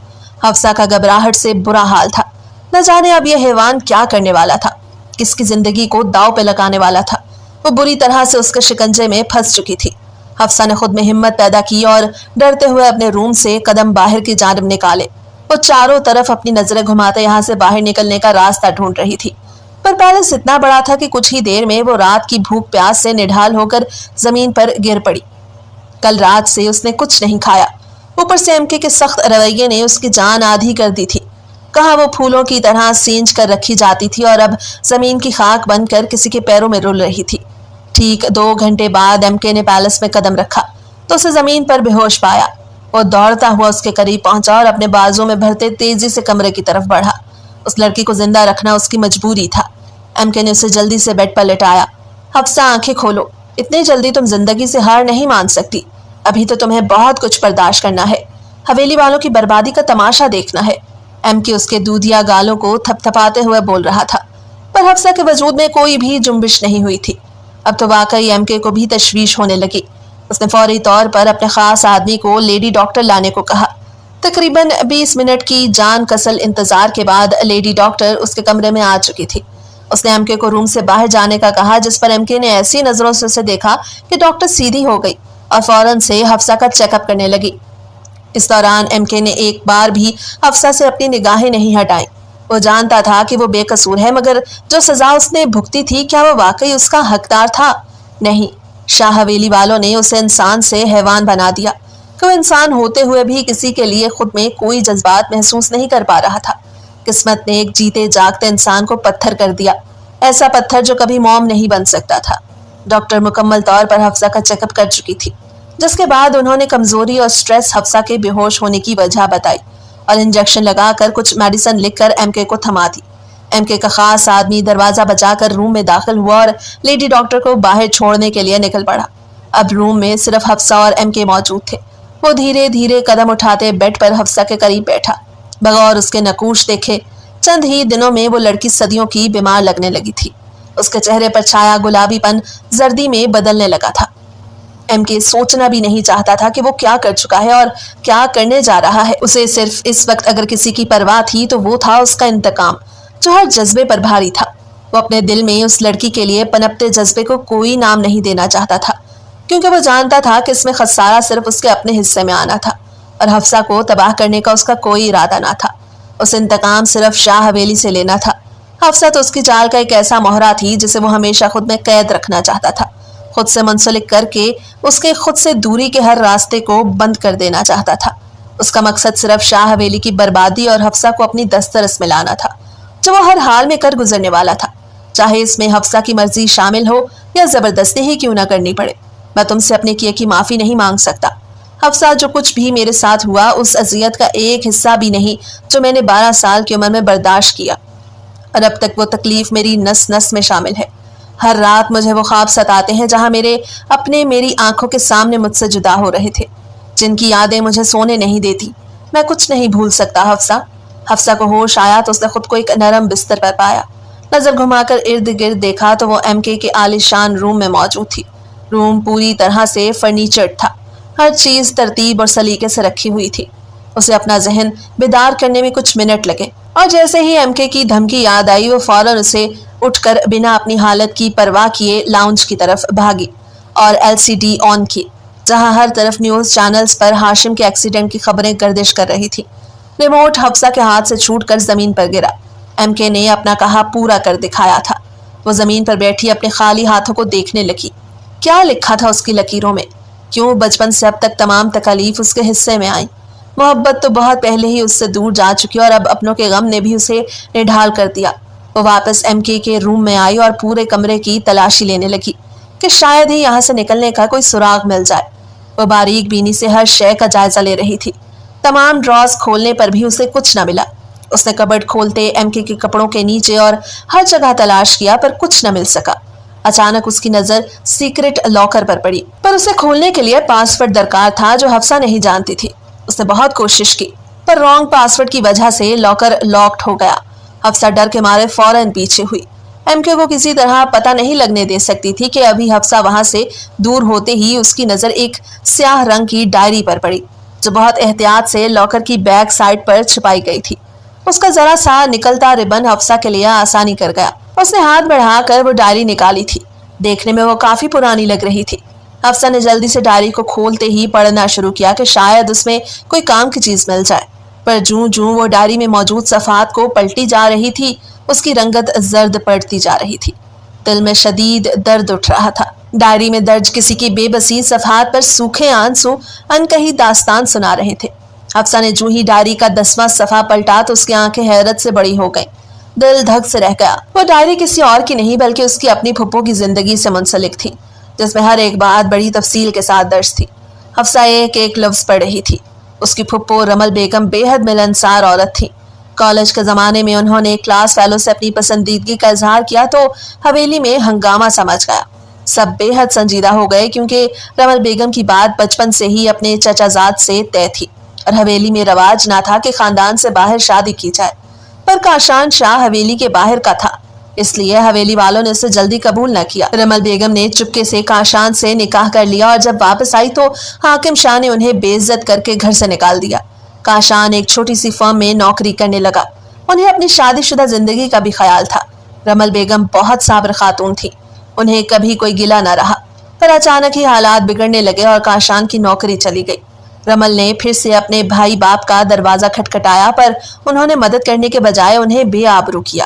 हफ्सा का घबराहट से बुरा हाल था। न जाने अब यह हैवान क्या करने वाला था, किसकी जिंदगी को दाव पे लगाने वाला था। वो बुरी तरह से उसके शिकंजे में फंस चुकी थी। हफ्सा ने खुद में हिम्मत पैदा की और डरते हुए अपने रूम से कदम बाहर की जानिब निकाले। वो चारों तरफ अपनी नजरें घुमाते यहाँ से बाहर निकलने का रास्ता ढूंढ रही थी, पर पैलेस इतना बड़ा था कि कुछ ही देर में वो रात की भूख प्यास से निढाल होकर जमीन पर गिर पड़ी। कल रात से उसने कुछ नहीं खाया, ऊपर से एमके के सख्त रवैये ने उसकी जान आधी कर दी थी। कहाँ वो फूलों की तरह सींच कर रखी जाती थी और अब जमीन की खाक बनकर किसी के पैरों में रुल रही थी। ठीक 2 घंटे बाद एमके ने पैलेस में कदम रखा तो उसे जमीन पर बेहोश पाया। वो दौड़ता हुआ उसके करीब पहुंचा और अपने बाजू में भरते तेजी से कमरे की तरफ बढ़ा। उस लड़की को जिंदा रखना उसकी मजबूरी था। एमके ने उसे जल्दी से बेड पर लेटाया। हफ्सा, आंखें खोलो, इतनी जल्दी तुम जिंदगी से हार नहीं मान सकती। अभी तो तुम्हें बहुत कुछ बर्दाश्त करना है, हवेली वालों की बर्बादी का तमाशा देखना है। एमके उसके दूधिया गालों को थपथपाते हुए बोल रहा था, पर हफ्सा के वजूद में कोई भी जुम्बिश नहीं हुई थी। अब तो वाकई एमके को भी तशवीश होने लगी। उसने फौरी तौर पर अपने खास आदमी को लेडी डॉक्टर लाने को कहा। तकरीबन 20 मिनट की जान कसल इंतजार के बाद लेडी डॉक्टर उसके कमरे में आ चुकी थी। उसने एमके को रूम से बाहर जाने का कहा, जिस पर एमके ने ऐसी नजरों से उसे देखा कि डॉक्टर सीधी हो गई और फौरन से हफ्सा का चेकअप करने लगी। इस दौरान एमके ने एक बार भी हफ्सा से अपनी निगाहें नहीं हटाई। वो जानता था कि वो बेकसूर है, मगर जो सजा उसने भुगती थी, क्या वो वाकई उसका हकदार था? नहीं, शाह हवेली वालों ने उसे इंसान से हैवान बना दिया कि वो इंसान होते हुए भी किसी के लिए खुद में कोई जज्बात महसूस नहीं कर पा रहा था। किस्मत ने एक जीते जागते इंसान को पत्थर कर दिया, ऐसा पत्थर जो कभी मोम नहीं बन सकता था। डॉक्टर मुकम्मल तौर पर हफ्सा का चेकअप कर चुकी थी, जिसके बाद उन्होंने कमजोरी और स्ट्रेस हफ्सा के बेहोश होने की वजह बताई और इंजेक्शन लगाकर कुछ मेडिसिन लिखकर एमके को थमा दी। एमके का खास आदमी दरवाजा बजाकर रूम में दाखिल हुआ और लेडी डॉक्टर को बाहर छोड़ने के लिए निकल पड़ा। अब रूम में सिर्फ हफ्सा और एमके मौजूद थे। वो धीरे धीरे कदम उठाते बेड पर हफ्सा के करीब बैठा। बगौर उसके नकूश देखे चंद ही दिनों में वो लड़की सदियों की बीमार लगने लगी थी। उसके चेहरे पर छाया गुलाबीपन जर्दी में बदलने लगा था। एमके सोचना भी नहीं चाहता था कि वो क्या कर चुका है और क्या करने जा रहा है। उसे सिर्फ इस वक्त अगर किसी की परवाह थी तो वो था उसका इंतकाम, जो हर जज्बे पर भारी था। वो अपने दिल में उस लड़की के लिए पनपते जज्बे को कोई नाम नहीं देना चाहता था, क्योंकि वो जानता था कि इसमें खसारा सिर्फ उसके अपने हिस्से में आना था और हफ्सा को तबाह करने का उसका कोई इरादा ना था। उस इंतकाम सिर्फ शाह हवेली से लेना था। हफ्सा तो उसकी चाल का एक ऐसा मोहरा थी जिसे वो हमेशा खुद में कैद रखना चाहता था, खुद से मुंसलिक करके उसके खुद से दूरी के हर रास्ते को बंद कर देना चाहता था। उसका मकसद सिर्फ शाह हवेली की बर्बादी और हफ्सा को अपनी दस्तरस में लाना था, जो वो हर हाल में कर गुजरने वाला था, चाहे इसमें हफ्सा की मर्जी शामिल हो या जबरदस्ती ही क्यों ना करनी पड़े। मैं तुमसे अपने किए की माफी नहीं मांग सकता हफ्सा। जो कुछ भी मेरे साथ हुआ उस अजियत का एक हिस्सा भी नहीं जो मैंने 12 साल की उम्र में बर्दाश्त किया, और अब तक वो तकलीफ मेरी नस नस में शामिल है। हर रात मुझे वो ख्वाब सताते हैं जहां मेरे अपने मेरी आंखों के सामने मुझसे जुदा हो रहे थे, जिनकी यादें मुझे सोने नहीं देती। मैं कुछ नहीं भूल सकता हफ्सा। हफ्सा को होश आया तो उसने खुद को एक नरम बिस्तर पर पाया। नजर घुमाकर इर्द गिर्द देखा तो वो एमके के आलीशान रूम में मौजूद थी। रूम पूरी तरह से फर्नीचर्ड था, हर चीज तरतीब और सलीके से रखी हुई थी। उसे अपना जहन बेदार करने में कुछ मिनट लगे और जैसे ही एमके की धमकी याद आई वो फौरन उसे उठकर बिना अपनी हालत की परवाह किए लाउंज की तरफ भागी और एलसीडी ऑन की, जहां हर तरफ न्यूज चैनल्स पर हाशिम के एक्सीडेंट की खबरें गर्दिश कर रही थी। रिमोट हफ्सा के हाथ से छूटकर जमीन पर गिरा। एमके ने अपना कहा पूरा कर दिखाया था। वो जमीन पर बैठी अपने खाली हाथों को देखने लगी। क्या लिखा था उसकी लकीरों में? क्यों बचपन से अब तक तमाम तकलीफ उसके हिस्से में आई? मोहब्बत तो बहुत पहले ही उससे दूर जा चुकी और अब अपनों के गम ने भी उसे निढाल कर दिया। वो वापस एमके के रूम में आई और पूरे कमरे की तलाशी लेने लगी कि शायद ही यहाँ से निकलने का कोई सुराग मिल जाए। वो बारीक बीनी से हर शय का जायजा ले रही थी। तमाम ड्रॉज खोलने पर भी उसे कुछ न मिला। उसने कबर्ड खोलते एमके के कपड़ों के नीचे और हर जगह तलाश किया, पर कुछ न मिल सका। अचानक उसकी नजर सीक्रेट लॉकर पर पड़ी, पर उसे खोलने के लिए पासवर्ड दरकार था जो हफ्सा नहीं जानती थी। उसने बहुत कोशिश की, पर रॉन्ग पासवर्ड की वजह से लॉकर लॉक्ड हो गया। हफ्सा डर के मारे फौरन पीछे हुई। एमके को किसी तरह पता नहीं लगने दे सकती थी कि अभी हफ्सा वहां से दूर होते ही उसकी नजर एक स्याह रंग की डायरी पर पड़ी, जो बहुत एहतियात से लॉकर की बैक साइड पर छिपाई गई थी। उसका जरा सा निकलता रिबन हफ्सा के लिए आसानी कर गया। उसने हाथ बढ़ाकर वो डायरी निकाली थी। देखने में वो काफी पुरानी लग रही थी। हफ्सा ने जल्दी से डायरी को खोलते ही पढ़ना शुरू किया कि शायद उसमें कोई काम की चीज मिल जाए, पर जूं जूं वो डायरी में मौजूद सफात को पलटी जा रही थी, उसकी रंगत जर्द पड़ती जा रही थी। दिल में शदीद दर्द उठ रहा था। डायरी में दर्ज किसी की बेबसी सफात पर सूखे आंसू अनकही दास्तान सुना रहे थे। हफ्सा ने जूं ही डायरी का 10वां सफा पलटा तो उसकी आंखें हैरत से बड़ी हो गईं। دل دھک سے رہ گیا۔ وہ ڈائری کسی اور کی نہیں بلکہ اس کی اپنی پھپھو کی زندگی سے منسلک تھی، جس میں ہر ایک بات بڑی تفصیل کے ساتھ درج تھی۔ حفصہ ایک ایک لفظ پڑھ رہی تھی۔ اس کی پھپھو رمل بیگم بے حد ملنسار عورت تھی۔ کالج کے زمانے میں انہوں نے کلاس فیلو سے اپنی پسندیدگی کا اظہار کیا تو حویلی میں ہنگامہ سمجھ گیا۔ سب بے حد سنجیدہ ہو گئے کیونکہ رمل بیگم کی بات بچپن سے ہی اپنے چچا زاد سے طے تھی اور حویلی میں رواج نہ تھا کہ خاندان سے باہر شادی کی جائے، پر کاشان شاہ حویلی کے باہر کا تھا، اس لیے حویلی والوں نے اسے جلدی قبول نہ کیا۔ رمل بیگم نے چپکے سے کاشان سے نکاح کر لیا اور جب واپس آئی تو حاکم شاہ نے انہیں بے عزت کر کے گھر سے نکال دیا۔ کاشان ایک چھوٹی سی فرم میں نوکری کرنے لگا۔ انہیں اپنی شادی شدہ زندگی کا بھی خیال تھا۔ رمل بیگم بہت صابر خاتون تھی، انہیں کبھی کوئی گلہ نہ رہا، پر اچانک ہی حالات بگڑنے لگے اور کاشان کی نوکری چلی گئی۔ رمل نے پھر سے اپنے بھائی باپ کا دروازہ کھٹکھٹایا، پر انہوں نے مدد کرنے کے بجائے انہیں بے آبرو کیا۔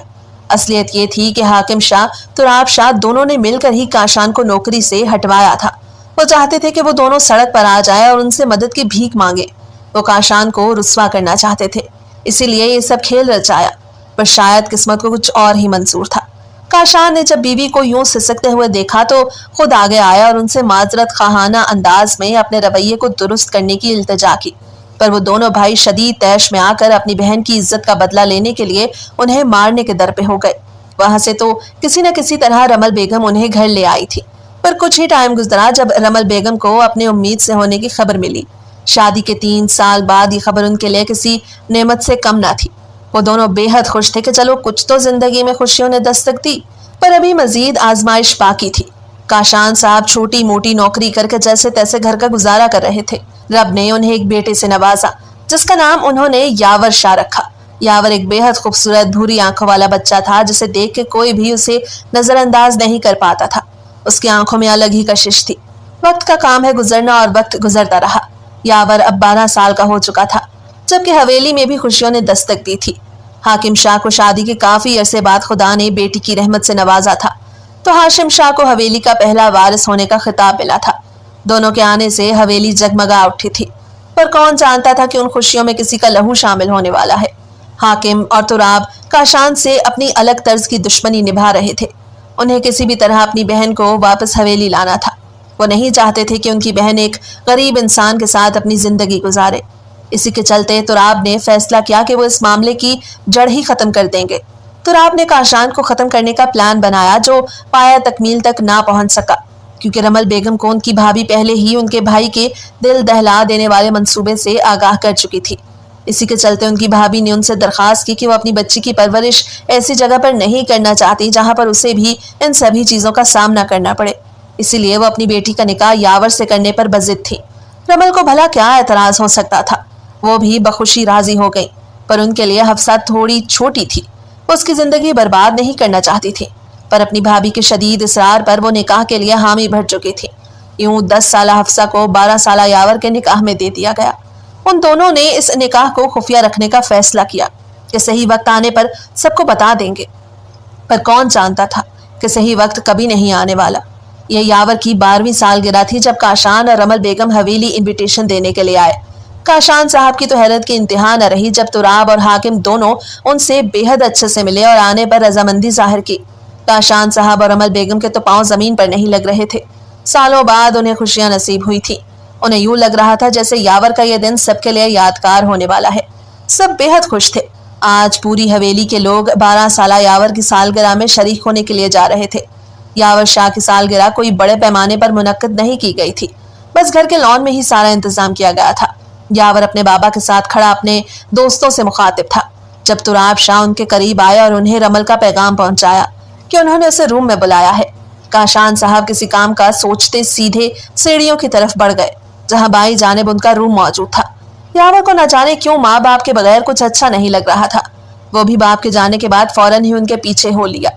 اصلیت یہ تھی کہ حاکم شاہ تراب شاہ دونوں نے مل کر ہی کاشان کو نوکری سے ہٹوایا تھا۔ وہ چاہتے تھے کہ وہ دونوں سڑک پر آ جائے اور ان سے مدد کی بھیک مانگے۔ وہ کاشان کو رسوا کرنا چاہتے تھے، اسی لیے یہ سب کھیل رچایا، پر شاید قسمت کو کچھ اور ہی منظور تھا۔ کاشان نے جب بیوی کو یوں سسکتے ہوئے دیکھا تو خود آگے آیا اور ان سے معذرت خواہانہ انداز میں اپنے رویے کو درست کرنے کی التجا کی، پر وہ دونوں بھائی شدید طیش میں آ کر اپنی بہن کی عزت کا بدلہ لینے کے لیے انہیں مارنے کے در پہ ہو گئے۔ وہاں سے تو کسی نہ کسی طرح رمل بیگم انہیں گھر لے آئی تھی، پر کچھ ہی ٹائم گزرا جب رمل بیگم کو اپنی امید سے ہونے کی خبر ملی۔ شادی کے 3 سال بعد یہ خبر ان کے لیے کسی نعمت سے کم نہ تھی۔ وہ دونوں بے حد خوش تھے کہ چلو کچھ تو زندگی میں خوشیوں نے دستک دی، پر ابھی مزید آزمائش باقی تھی۔ کاشان صاحب چھوٹی موٹی نوکری کر کے جیسے تیسے گھر کا گزارا کر رہے تھے۔ رب نے انہیں ایک بیٹے سے نوازا جس کا نام انہوں نے یاور شاہ رکھا۔ یاور ایک بے حد خوبصورت بھوری آنکھوں والا بچہ تھا جسے دیکھ کے کوئی بھی اسے نظر انداز نہیں کر پاتا تھا۔ اس کی آنکھوں میں الگ ہی کشش تھی۔ وقت کا کام ہے گزرنا اور وقت گزرتا رہا۔ یاور اب 12 سال کا ہو چکا تھا، جبکہ حویلی میں بھی خوشیوں نے دستک دی تھی۔ حاکم شاہ کو شادی کے کافی عرصے بعد خدا نے بیٹی کی رحمت سے نوازا تھا، تو ہاشم شاہ کو حویلی کا پہلا وارث ہونے کا خطاب ملا تھا۔ دونوں کے آنے سے حویلی جگمگا اٹھی تھی، پر کون جانتا تھا کہ ان خوشیوں میں کسی کا لہو شامل ہونے والا ہے۔ حاکم اور تراب کاشان سے اپنی الگ طرز کی دشمنی نبھا رہے تھے۔ انہیں کسی بھی طرح اپنی بہن کو واپس حویلی لانا تھا۔ وہ نہیں چاہتے تھے کہ ان کی بہن ایک غریب انسان کے ساتھ اپنی زندگی گزارے۔ اسی کے چلتے تراب نے فیصلہ کیا کہ وہ اس معاملے کی جڑ ہی ختم کر دیں گے۔ تراب نے کاشان کو ختم کرنے کا پلان بنایا جو پایا تکمیل تک نہ پہنچ سکا، کیونکہ رمل بیگم کو ان کی بھابھی پہلے ہی ان کے بھائی کے دل دہلا دینے والے منصوبے سے آگاہ کر چکی تھی۔ اسی کے چلتے ان کی بھابھی نے ان سے درخواست کی کہ وہ اپنی بچی کی پرورش ایسی جگہ پر نہیں کرنا چاہتی جہاں پر اسے بھی ان سبھی چیزوں کا سامنا کرنا پڑے، اسی لیے وہ اپنی بیٹی کا نکاح یاور سے کرنے پر بضد تھی۔ رمل کو بھلا کیا اعتراض ہو سکتا تھا، وہ بھی بخوشی راضی ہو گئی، پر ان کے لیے حفصہ تھوڑی چھوٹی تھی، وہ اس کی زندگی برباد نہیں کرنا چاہتی تھی، پر اپنی بھابھی کے شدید اصرار پر وہ نکاح کے لیے حامی بھر چکی تھی۔ یوں 10 سالہ حفصہ کو 12 سالہ یاور کے نکاح میں دے دیا گیا۔ ان دونوں نے اس نکاح کو خفیہ رکھنے کا فیصلہ کیا کہ صحیح وقت آنے پر سب کو بتا دیں گے، پر کون جانتا تھا کہ صحیح وقت کبھی نہیں آنے والا۔ یہ یاور کی 12ویں سالگرہ تھی جب کاشان اور رمل بیگم حویلی انویٹیشن دینے کے لیے آئے۔ کاشان صاحب کی تو حیرت کی انتہا نہ رہی جب تراب اور حاکم دونوں ان سے بے حد اچھے سے ملے اور آنے پر رضامندی ظاہر کی۔ کاشان صاحب اور رمل بیگم کے تو پاؤں زمین پر نہیں لگ رہے تھے۔ سالوں بعد انہیں خوشیاں نصیب ہوئی تھی۔ انہیں یوں لگ رہا تھا جیسے یاور کا یہ دن سب کے لیے یادگار ہونے والا ہے۔ سب بے حد خوش تھے۔ آج پوری حویلی کے لوگ 12 سالہ یاور کی سالگرہ میں شریک ہونے کے لیے جا رہے تھے۔ یاور شاہ کی سالگرہ کوئی بڑے پیمانے پر منعقد نہیں کی گئی تھی، بس گھر کے لان میں ہی سارا انتظام کیا گیا تھا۔ یاور اپنے بابا کے ساتھ کھڑا اپنے دوستوں سے مخاطب تھا جب تراب شاہ ان کے قریب آیا اور انہیں رمل کا پیغام پہنچایا کہ انہوں نے اسے روم میں بلایا ہے۔ کاشان صاحب کسی کام کا سوچتے سیدھے سیڑھیوں کی طرف بڑھ گئے جہاں بائیں جانب ان کا روم موجود تھا۔ یاور کو نہ جانے کیوں ماں باپ کے بغیر کچھ اچھا نہیں لگ رہا تھا۔ وہ بھی باپ کے جانے کے بعد فوراً ہی ان کے پیچھے ہو لیا۔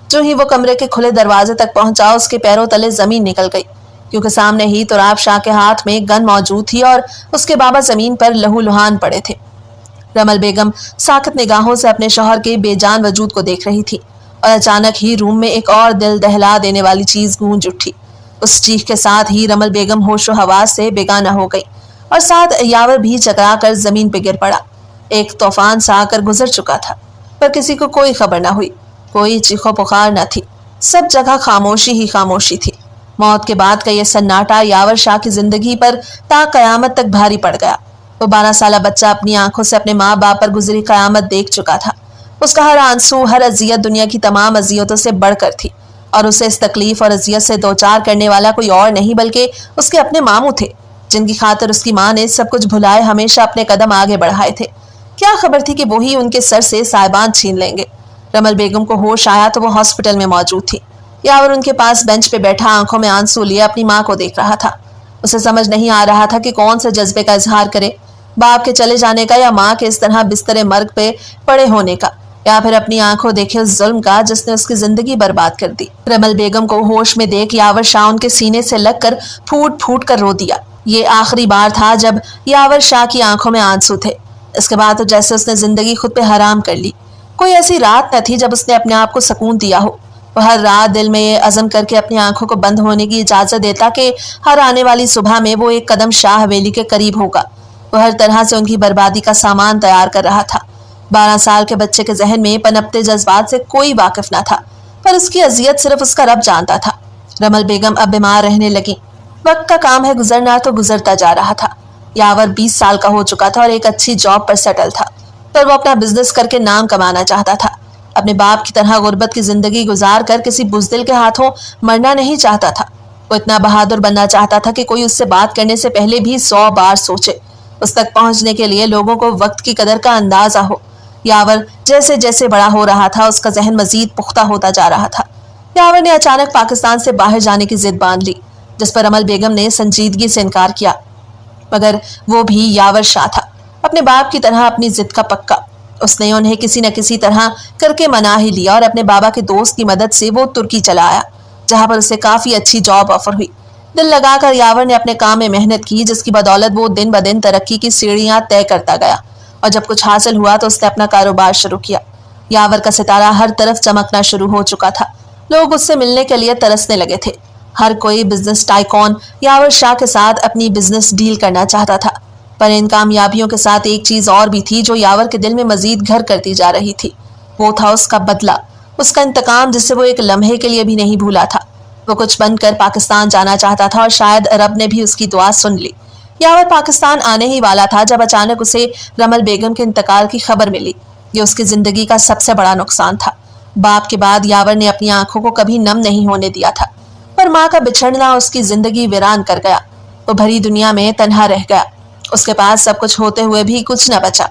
جو ہی وہ کمرے کے کھلے دروازے تک پہنچا اس کے پیروں تلے زمین نکل گئی، کیونکہ سامنے ہی تراب شاہ کے ہاتھ میں گن موجود تھی اور اس کے بابا زمین پر لہو لہان پڑے تھے۔ رمل بیگم ساکت نگاہوں سے اپنے شوہر کے بے جان وجود کو دیکھ رہی تھی اور اچانک ہی روم میں ایک اور دل دہلا دینے والی چیز گونج اٹھی۔ اس چیخ کے ساتھ ہی رمل بیگم ہوش و حواس سے بیگانہ ہو گئی اور ساتھ یاور بھی چکرا کر زمین پہ گر پڑا۔ ایک طوفان سا آ کر گزر چکا تھا۔ पर किसी को कोई खबर ना हुई, कोई चीखो पुकार न थी। सब जगह खामोशी ही खामोशी थी। मौत के बाद का यह सन्नाटा यावर शाह की जिंदगी पर ता कयामत तक भारी पड़ गया। वो 12 साला बच्चा अपनी आंखों से अपने माँ बाप पर गुजरी कयामत देख चुका था। उसका हर आंसू, हर अजियत दुनिया की तमाम अजियतों से बढ़कर थी, और उसे इस तकलीफ और अजियत से दो चार करने वाला कोई और नहीं बल्कि उसके अपने मामू थे, जिनकी खातिर उसकी माँ ने सब कुछ भुलाए हमेशा अपने कदम आगे बढ़ाए थे। क्या खबर थी कि वही उनके सर से साहिबान छीन लेंगे। रमल बेगम को होश आया तो वो हॉस्पिटल में मौजूद थी। यावर उनके पास बेंच पे बैठा आंखों में आंसू लिए अपनी माँ को देख रहा था। उसे समझ नहीं आ रहा था कि कौन से जज्बे का इजहार करे, बाप के चले जाने का या माँ के इस तरह बिस्तरे मर्ग पे पड़े होने का, या फिर अपनी आंखों देखे उस जुल्म का जिसने उसकी जिंदगी बर्बाद कर दी। रमल बेगम को होश में देख यावर शाह उनके सीने से लगकर फूट फूट कर रो दिया। ये आखिरी बार था जब यावर शाह की आंखों में आंसू थे। इसके बाद तो जैसे उसने जिंदगी खुद पे हराम कर ली। कोई ऐसी रात न थी जब उसने अपने आप को सुकून दिया हो। वो हर रात दिल में ये अज़म करके अपनी आंखों को बंद होने की इजाजत देता कि हर आने वाली सुबह में वो एक कदम शाह हवेली के करीब होगा। वो हर तरह से उनकी बर्बादी का सामान तैयार कर रहा था। 12 साल के बच्चे के जहन में पनपते जज्बात से कोई वाकिफ न था, पर उसकी अजियत सिर्फ उसका रब जानता था। रमल बेगम अब बीमार रहने लगी। वक्त का काम है गुजरना, तो गुजरता जा रहा था। यावर 20 साल का हो चुका था और एक अच्छी जॉब पर सेटल था, पर वो अपना बिजनेस करके नाम कमाना चाहता था। अपने बाप की तरह गुर्बत की जिंदगी गुजार कर किसी बुजदिल के हाथों मरना नहीं चाहता था। वो इतना बहादुर बनना चाहता था कि कोई उससे बात करने से पहले भी 100 बार सोचे। उस तक पहुंचने के लिए लोगों को वक्त की कदर का अंदाजा हो। यावर जैसे जैसे बड़ा हो रहा था, उसका जहन मजीद पुख्ता होता जा रहा था। यावर ने अचानक पाकिस्तान से बाहर जाने की जिद बांध ली, जिस पर अमल बेगम ने संजीदगी से इनकार किया, मगर वो भी यावर शाह था, अपने बाप की तरह अपनी जिद का पक्का। उसने उन्हें किसी न किसी तरह करके मना ही लिया और अपने बाबा के दोस्त की मदद से वो तुर्की चला आया, जहां पर उसे काफी अच्छी जॉब ऑफर हुई। दिल लगाकर यावर ने अपने काम में मेहनत की, जिसकी बदौलत वो दिन ब दिन तरक्की की सीढ़ियां तय करता गया, और जब कुछ हासिल हुआ तो उसने अपना कारोबार शुरू किया। यावर का सितारा हर तरफ चमकना शुरू हो चुका था। लोग उससे मिलने के लिए तरसने लगे थे। हर कोई बिजनेस टाइकॉन यावर शाह के साथ अपनी बिजनेस डील करना चाहता था, पर इन कामयाबियों के साथ एक चीज और भी थी जो यावर के दिल में मजीद घर करती जा रही थी। वो था उसका बदला, उसका इंतकाम, जिसे वो एक लम्हे के लिए भी नहीं भूला था। वो कुछ बनकर पाकिस्तान जाना चाहता था और शायद रब ने भी उसकी दुआ सुन ली। यावर पाकिस्तान आने ही वाला था जब अचानक उसे रमल बेगम के इंतकाल की खबर मिली। ये उसकी जिंदगी का सबसे बड़ा नुकसान था। बाप के बाद यावर ने अपनी आंखों को कभी नम नहीं होने दिया था, पर माँ का बिछड़ना उसकी जिंदगी वीरान कर गया। वो भरी दुनिया में तन्हा रह गया। उसके पास सब कुछ होते हुए भी कुछ न बचा।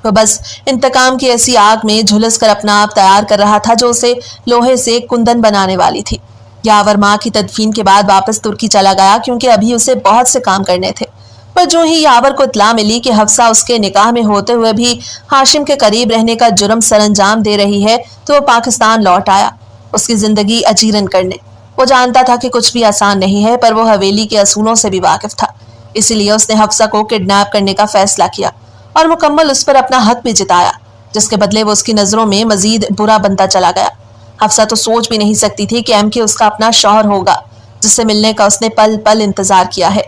वो बस इंतकाम की ऐसी आग में झुलस कर अपना आप तैयार कर रहा था जो उसे लोहे से कुंदन बनाने वाली थी। यावर माँ की तदफीन के बाद वापस तुर्की चला गया, क्योंकि अभी उसे बहुत से काम करने थे। पर जो ही यावर को इत्तला मिली कि हफ्सा उसके निकाह में होते हुए भी हाशिम के करीब रहने का जुर्म सरंजाम दे रही है, तो वो पाकिस्तान लौट आया, उसकी जिंदगी अजीरन करने। वो जानता था कि कुछ भी आसान नहीं है, पर वो हवेली के असूलों से भी वाकिफ था। इसीलिए उसने हफ्सा को किडनैप करने का फैसला किया और मुकम्मल उस पर अपना हक भी जिताया, जिसके बदले वो उसकी नजरों में मजीद बुरा बनता चला गया। हफ्सा तो सोच भी नहीं सकती थी कि एमके उसका अपना शौहर होगा, जिससे मिलने का उसने पल पल इंतजार किया है,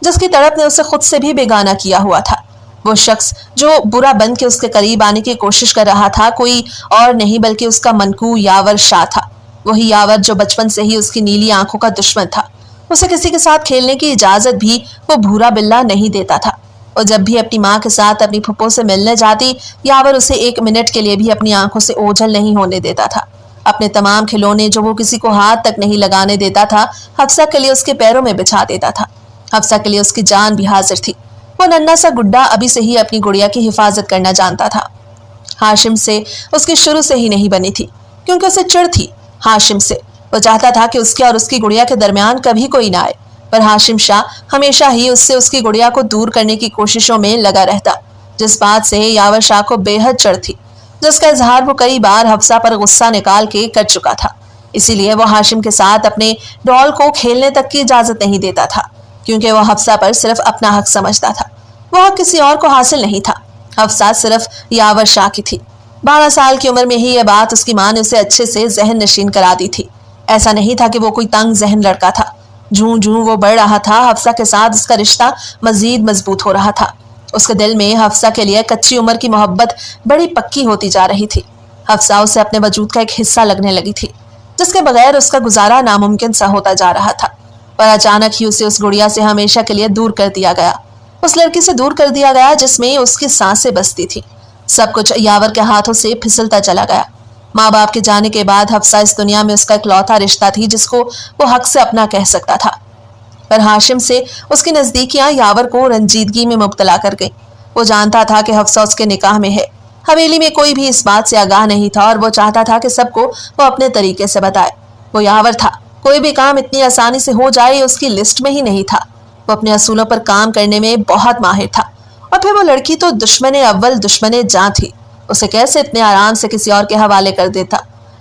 जिसकी तड़प ने उसे खुद से भी बेगाना किया हुआ था। वो शख्स जो बुरा बन के उसके करीब आने की कोशिश कर रहा था कोई और नहीं बल्कि उसका मनकू यावर शाह था। वही यावर जो बचपन से ही उसकी नीली आंखों का दुश्मन था। उसे किसी के साथ खेलने की इजाजत भी वो भूरा बिल्ला नहीं देता था, और जब भी अपनी माँ के साथ अपनी फुप्पो से मिलने जाती, यावर उसे 1 मिनट के लिए भी अपनी आंखों से ओझल नहीं होने देता था। अपने तमाम खिलौने जो वो किसी को हाथ तक नहीं लगाने देता था, हफ्सा के लिए उसके पैरों में बिछा देता था। हफ्सा के लिए उसकी जान भी हाजिर थी। वो नन्हा सा गुड्डा अभी से ही अपनी गुड़िया की हिफाजत करना जानता था। हाशिम से उसकी शुरू से ही नहीं बनी थी, क्योंकि उसे चिढ़ थी हाशिम से। वो चाहता था कि उसके और उसकी गुड़िया के दरमियान कभी कोई ना आए, पर हाशिम शाह हमेशा ही उससे उसकी गुड़िया को दूर करने की कोशिशों में लगा रहता, जिस बात से यावर शाह को बेहद चिढ़ थी, जिसका इजहार वो कई बार हफ्सा पर गुस्सा निकाल के कर चुका था। इसीलिए वो हाशिम के साथ अपने डॉल को खेलने तक की इजाजत नहीं देता था, क्योंकि वह हफ्सा पर सिर्फ अपना हक समझता था। वह किसी और को हासिल नहीं था। हफ्सा सिर्फ यावर शाह की थी। 12 साल की उम्र में ही यह बात उसकी माँ ने उसे अच्छे से जहन नशीन करा दी थी। ऐसा नहीं था कि वो कोई तंग जहन लड़का था। जूं जूं वो बढ़ रहा था, हफ्सा के साथ उसका रिश्ता मजीद मजबूत हो रहा था। उसके दिल में हफ्सा के लिए कच्ची उम्र की मोहब्बत बड़ी पक्की होती जा रही थी। हफ्सा उसे अपने वजूद का एक हिस्सा लगने लगी थी, जिसके बगैर उसका गुजारा नामुमकिन सा होता जा रहा था। पर अचानक ही उसे उस गुड़िया से हमेशा के लिए दूर कर दिया गया, उस लड़की से दूर कर दिया गया जिसमें उसकी सांसें बसती थी। सब कुछ यावर के हाथों से फिसलता चला गया। माँ बाप के जाने के बाद हफ्सा इस दुनिया में उसका इकलौता रिश्ता थी जिसको वो हक से अपना कह सकता था। पर हाशिम से उसकी नजदीकियां यावर को रंजीदगी में मुब्तला कर गई। वो जानता था कि हफ्सा उसके निकाह में है। हवेली में कोई भी इस बात से आगाह नहीं था और वो चाहता था कि सबको वो अपने तरीके से बताए। वो यावर था, कोई भी काम इतनी आसानी से हो जाए उसकी लिस्ट में ही नहीं था। वो अपने असूलों पर काम करने में बहुत माहिर था। और फिर वो लड़की तो दुश्मने अव्वल दुश्मने जां थी, उसे कैसे इतने आराम से किसी और के हवाले कर देता।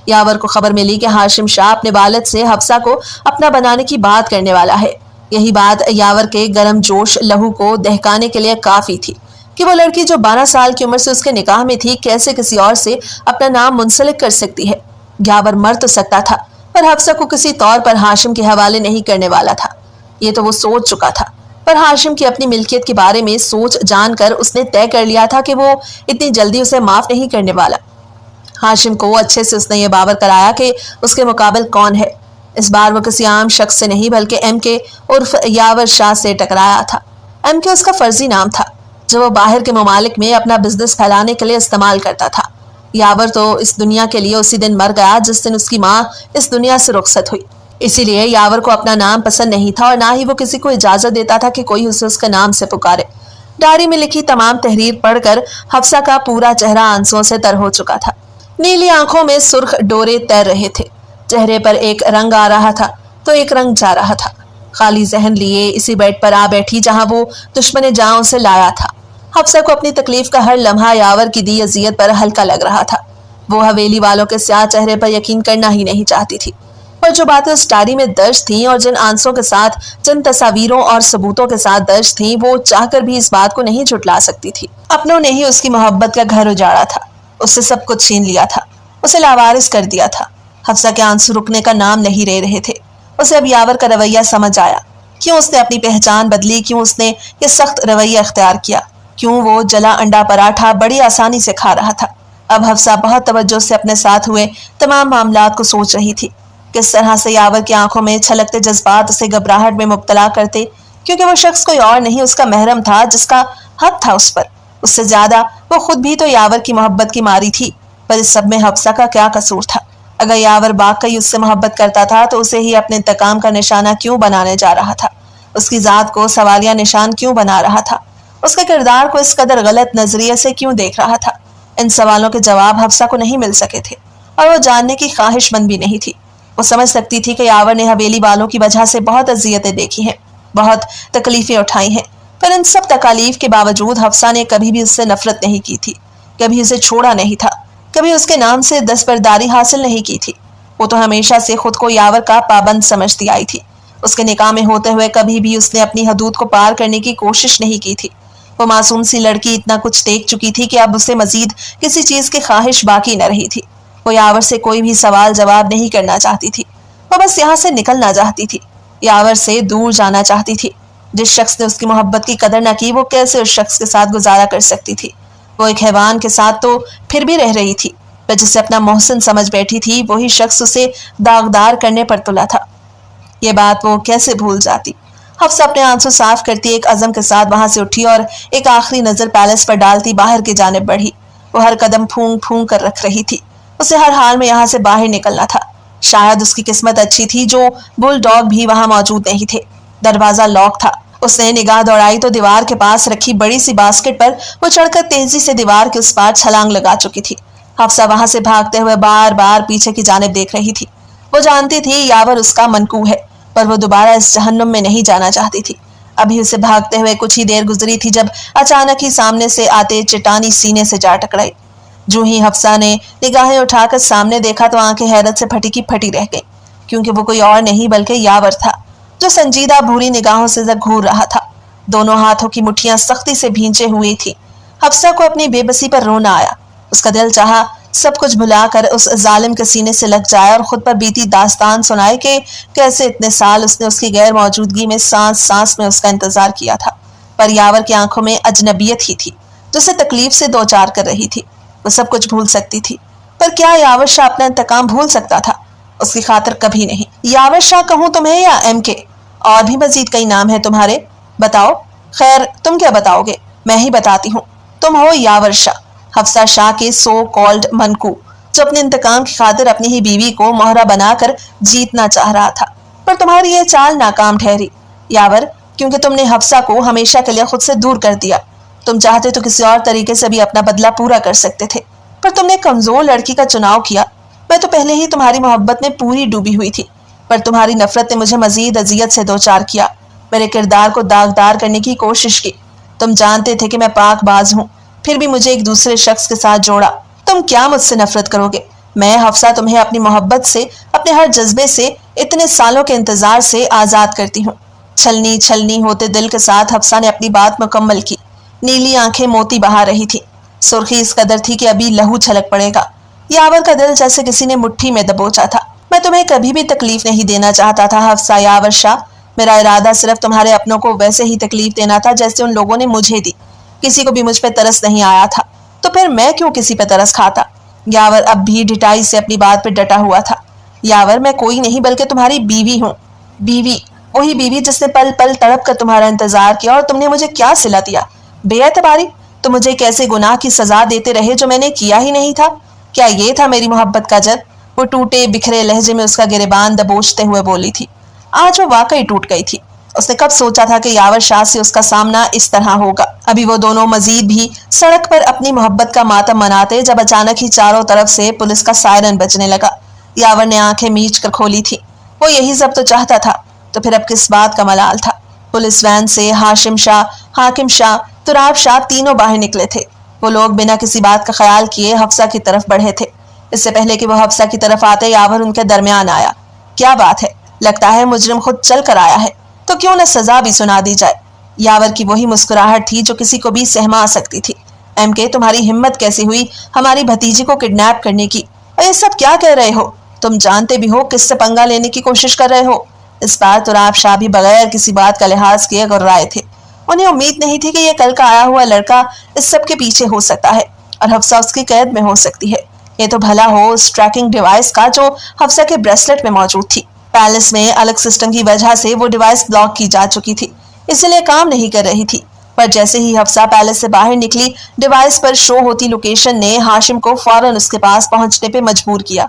यावर को खबर मिली कि हाशिम शाह अपने वालिद से हफ्सा को अपना बनाने की बात करने वाला है। यही बात यावर के गर्म जोश लहू को दहकाने के लिए काफी थी कि वो लड़की जो 12 साल की उम्र से उसके निकाह में थी कैसे किसी और से अपना नाम मुंसलिक कर सकती है। यावर मर तो सकता था पर हफ्सा को किसी तौर पर हाशिम के हवाले नहीं करने वाला था। ये तो वो सोच चुका था, पर हाशिम की अपनी मिल्कियत के बारे में सोच जानकर उसने तय कर लिया था कि वो इतनी जल्दी उसे माफ नहीं करने वाला। हाशिम को अच्छे से उसने ये बावर कराया कि उसके मुकाबिल कौन है। इस बार वो किसी आम शख्स से नहीं बल्कि एमके उर्फ यावर शाह से टकराया था। एमके उसका फर्जी नाम था जो वो बाहर के ममालिक में अपना बिजनेस फैलाने के लिए इस्तेमाल करता था। यावर तो इस दुनिया के लिए उसी दिन मर गया जिस दिन उसकी माँ इस दुनिया से रुखसत हुई। इसीलिए यावर को अपना नाम पसंद नहीं था और ना ही वो किसी को इजाजत देता था कि कोई उसे उसके नाम से पुकारे। डायरी में लिखी तमाम तहरीर पढ़कर हफ्सा का पूरा चेहरा आंसुओं से तर हो चुका था। नीली आंखों में सुर्ख डोरे तैर रहे थे। चेहरे पर एक रंग आ रहा था तो एक रंग जा रहा था। खाली जहन लिए इसी बेड पर आ बैठी जहां वो दुश्मने जाओं से लाया था। हफ्सा को अपनी तकलीफ का हर लम्हा यावर की दी अजियत पर हल्का लग रहा था। वो हवेली वालों के स्याह चेहरे पर यकीन करना ही नहीं चाहती थी, पर जो बातें उस डायरी में दर्ज थीं और जिन आंसुओं के साथ, जिन तस्वीरों और सबूतों के साथ दर्ज थीं, वो चाहकर भी इस बात को नहीं झुटला सकती थी। अपनों ने ही उसकी मोहब्बत का घर उजाड़ा था, उससे सब कुछ छीन लिया था, उसे लावारिस कर दिया था। हफ्सा के आंसू रुकने का नाम नहीं ले रहे थे। उसे अब यावर का रवैया समझ आया। क्यों उसने अपनी पहचान बदली, क्यों उसने ये सख्त रवैया अख्तियार किया, क्यों वो जला अंडा पराठा बड़ी आसानी से खा रहा था। अब हफ्सा बहुत तवज्जो से अपने साथ हुए तमाम मामलात को सोच रही थी। किस तरह से यावर की आंखों में छलकते जज्बात उसे घबराहट में मुब्तला करते, क्योंकि वो शख्स कोई और नहीं उसका महरम था जिसका हक था उस पर। उससे ज्यादा वो खुद भी तो यावर की मोहब्बत की मारी थी। पर इस सब में हफ्सा का क्या कसूर था? अगर यावर वाकई उससे मोहब्बत करता था तो उसे ही अपने इंतकाम का निशाना क्यों बनाने जा रहा था? उसकी जात को सवालिया निशान क्यों बना रहा था? उसके किरदार को इस कदर गलत नजरिए से क्यों देख रहा था? इन सवालों के जवाब हफ्सा को नहीं मिल सके थे और वो जानने की ख्वाहिशमंद भी नहीं थी। वो समझ सकती थी कि यावर ने हवेली वालों की वजह से बहुत अजियतें देखी हैं, बहुत तकलीफें उठाई हैं, पर इन सब तकालीफ के बावजूद हफ्सा ने कभी भी उससे नफरत नहीं की थी, कभी उसे छोड़ा नहीं था, कभी उसके नाम से दस्तबरदारी हासिल नहीं की थी। वो तो हमेशा से खुद को यावर का पाबंद समझती आई थी। उसके निकाह में होते हुए कभी भी उसने अपनी हदूद को पार करने की कोशिश नहीं की थी। वो मासूम सी लड़की इतना कुछ देख चुकी थी कि अब उसे मजीद किसी चीज की ख्वाहिश बाकी न रही थी। वो यावर से कोई भी सवाल जवाब नहीं करना चाहती थी। वो बस यहाँ से निकलना चाहती थी, यावर से दूर जाना चाहती थी। जिस शख्स ने उसकी मोहब्बत की कदर न की वो कैसे उस शख्स के साथ गुजारा कर सकती थी? वो एक हैवान के साथ तो फिर भी रह रही थी, पर जिसे अपना मोहसिन समझ बैठी थी वही शख्स उसे दागदार करने पर तुला था। ये बात वो कैसे भूल जाती? हफ्सा अपने आंसू साफ करती एक अज़म के साथ वहां से उठी और एक आखिरी नजर पैलेस पर डालती बाहर की जानिब बढ़ी। वो हर कदम फूंक फूंक कर रख रही थी। उसे हर हाल में यहाँ से बाहर निकलना था। शायद उसकी किस्मत अच्छी थी जो बुल डॉग भी वहां मौजूद नहीं थे। दरवाजा लॉक था। उसने निगाह दौड़ाई तो दीवार के पास रखी बड़ी सी बास्केट पर वो चढ़कर तेजी से दीवार के उस पार छलांग लगा चुकी थी। हफ्सा वहां से भागते हुए बार बार पीछे की जानिब देख रही थी। वो जानती थी यावर उसका मनकू है, पर वो दोबारा इस जहन्नुम में नहीं जाना चाहती थी। अभी उसे भागते हुए कुछ ही देर गुजरी थी जब अचानक ही सामने से आते चट्टानी सीने से जा टकराई। जो ही हफ्सा ने निगाहें उठाकर सामने देखा तो आंखें हैरत से फटी की फटी रह गई, क्योंकि वो कोई और नहीं बल्कि यावर था, जो संजीदा भूरी निगाहों से घूर रहा था। दोनों हाथों की मुट्ठियां सख्ती से भींचे हुई थी। हफ्सा को अपनी बेबसी पर रोना आया। उसका दिल चाहा सब कुछ भुलाकर उस जालिम के सीने से लग जाए और खुद पर बीती दास्तान सुनाए कि कैसे इतने साल उसने उसकी गैर मौजूदगी में सांस सांस में उसका इंतजार किया था। पर यावर की आंखों में अजनबियत ही थी, जिसे तकलीफ से दो चार कर रही थी। वो सब कुछ भूल सकती थी। पर क्या यावर शाह अपना इंतकाम भूल सकता था? उसकी खातिर कभी नहीं। यावर शाह कहूं तुम्हें या MK? और भी मजीद कई नाम है तुम्हारे, बताओ। खैर तुम क्या बताओगे, मैं ही बताती हूँ। तुम हो यावर शाह, हफ्सा शाह के सो कॉल्ड मनकू, जो अपने इंतकाम की खातिर अपनी ही बीवी को मोहरा बनाकर जीतना चाह रहा था। पर तुम्हारी ये चाल नाकाम ठहरी यावर, क्योंकि तुमने हफ्सा को हमेशा के लिए खुद से दूर कर दिया। तुम चाहते तो किसी और तरीके से भी अपना बदला पूरा कर सकते थे, पर तुमने कमजोर लड़की का चुनाव किया। मैं तो पहले ही तुम्हारी मोहब्बत में पूरी डूबी हुई थी, पर तुम्हारी नफरत ने मुझे मजीद अजियत से दो चार किया, मेरे किरदार को दागदार करने की कोशिश की। तुम जानते थे कि मैं पाकबाज हूँ, फिर भी मुझे एक दूसरे शख्स के साथ जोड़ा। तुम क्या मुझसे नफरत करोगे? मैं हफ्सा तुम्हें अपनी मोहब्बत से, अपने हर जज्बे से, इतने सालों के इंतजार से आजाद करती हूँ। छलनी छलनी होते दिल के साथ हफ्सा ने अपनी बात मुकम्मल की। नीली आंखें मोती बहा रही थी, सुर्खी इस कदर थी कि अभी लहू छलक पड़ेगा। यावर का दिल जैसे किसी ने मुट्ठी में दबोचा था। मैं तुम्हें कभी भी तकलीफ नहीं देना चाहता था हफ्सा यावर शाह। मेरा इरादा सिर्फ तुम्हारे अपनों को वैसे ही तकलीफ देना था जैसे उन लोगों ने मुझे दी। किसी को भी मुझ पे तरस नहीं आया था, तो फिर मैं क्यों किसी पे तरस खाता? यावर अब भी ढिठाई से अपनी बात पे डटा हुआ था। यावर, मैं कोई नहीं बल्कि तुम्हारी बीवी हूँ। बीवी, वही बीवी जिसने पल पल तड़प कर तुम्हारा इंतजार किया, और तुमने मुझे क्या सिला दिया? बेएतबारी। तुम मुझे एक ऐसे गुनाह की सजा देते रहे जो मैंने किया ही नहीं था। क्या ये था मेरी मोहब्बत का जद? वो टूटे बिखरे लहजे में उसका गिरेबान दबोचते हुए बोली थी। आज वो वाकई टूट गई थी। उसने कब सोचा था कि यावर शाह से उसका सामना इस तरह होगा। अभी वो दोनों मजीद भी सड़क पर अपनी मोहब्बत का मातम मनाते जब अचानक ही चारों तरफ से पुलिस का सायरन बजने लगा। यावर ने आंखें मीच कर खोली थी। वो यही सब तो चाहता था, तो फिर अब किस बात का मलाल था? पुलिस वैन से हाशिम शाह, हाकिम शाह, तुराब शाह तीनों बाहर निकले थे। वो लोग बिना किसी बात का ख्याल किए हफ्सा की तरफ बढ़े थे। इससे पहले कि वो हफ्सा की तरफ आते यावर उनके दरमियान आया। क्या बात है, लगता है मुजरिम खुद चल कर आया है, तो क्यों न सजा भी सुना दी जाए। यावर की वही मुस्कुराहट थी जो किसी को भी सहमा सकती थी। MK, तुम्हारी हिम्मत कैसी हुई हमारी भतीजी को किडनैप करने की? और ये सब क्या कह रहे हो? तुम जानते भी हो किससे पंगा लेने की कोशिश कर रहे हो। इस बार तुराब शाह भी बगैर किसी बात का लिहाज किए गुर्राए थे। उन्हें उम्मीद नहीं थी कि यह कल का आया हुआ लड़का इस सब के पीछे हो सकता है और हफ्सा उसकी कैद में हो सकती है। ये तो भला हो उस ट्रैकिंग डिवाइस का जो हफ्सा के ब्रेसलेट में मौजूद थी। पैलेस में अलग सिस्टम की वजह से वो डिवाइस ब्लॉक की जा चुकी थी, इसलिए काम नहीं कर रही थी। पर जैसे ही हफ्सा पैलेस से बाहर निकली, डिवाइस पर शो होती लोकेशन ने हाशिम को फौरन उसके पास पहुंचने पे मजबूर किया।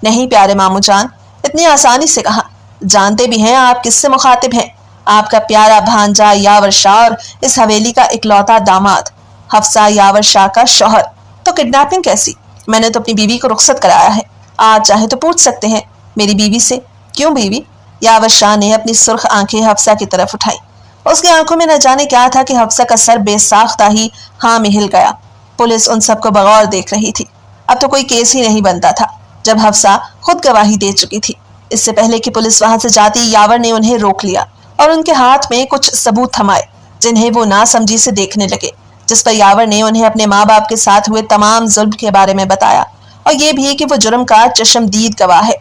नहीं प्यारे मामू जान, इतनी आसानी से कहा। जानते भी हैं आप किससे मुखातिब हैं। आपका प्यारा भांजा यावर शाह और इस हवेली का इकलौता दामाद हफ्सा यावर शाह का शौहर। तो किडनैपिंग कैसी? मैंने तो अपनी बीवी को रुखसत कराया है। आज चाहे तो पूछ सकते हैं मेरी बीवी से। क्यों बीवी? यावर शाह ने अपनी सुर्ख आंखें हफ्सा की तरफ उठाई। उसकी आंखों में न जाने क्या था कि हफ्सा का सर बेसाख्ता ही हाँ में हिल गया। पुलिस उन सबको बगौर देख रही थी। अब तो कोई केस ही नहीं बनता था जब हफ्सा खुद गवाही दे चुकी थी। इससे पहले कि पुलिस वहां से जाती, यावर ने उन्हें रोक लिया और उनके हाथ में कुछ सबूत थमाए जिन्हें वो नासमझी से देखने लगे। जिस पर यावर ने उन्हें अपने माँ बाप के साथ हुए तमाम जुल्म के बारे में बताया और ये भी कि वो जुर्म का चशमदीद गवाह है।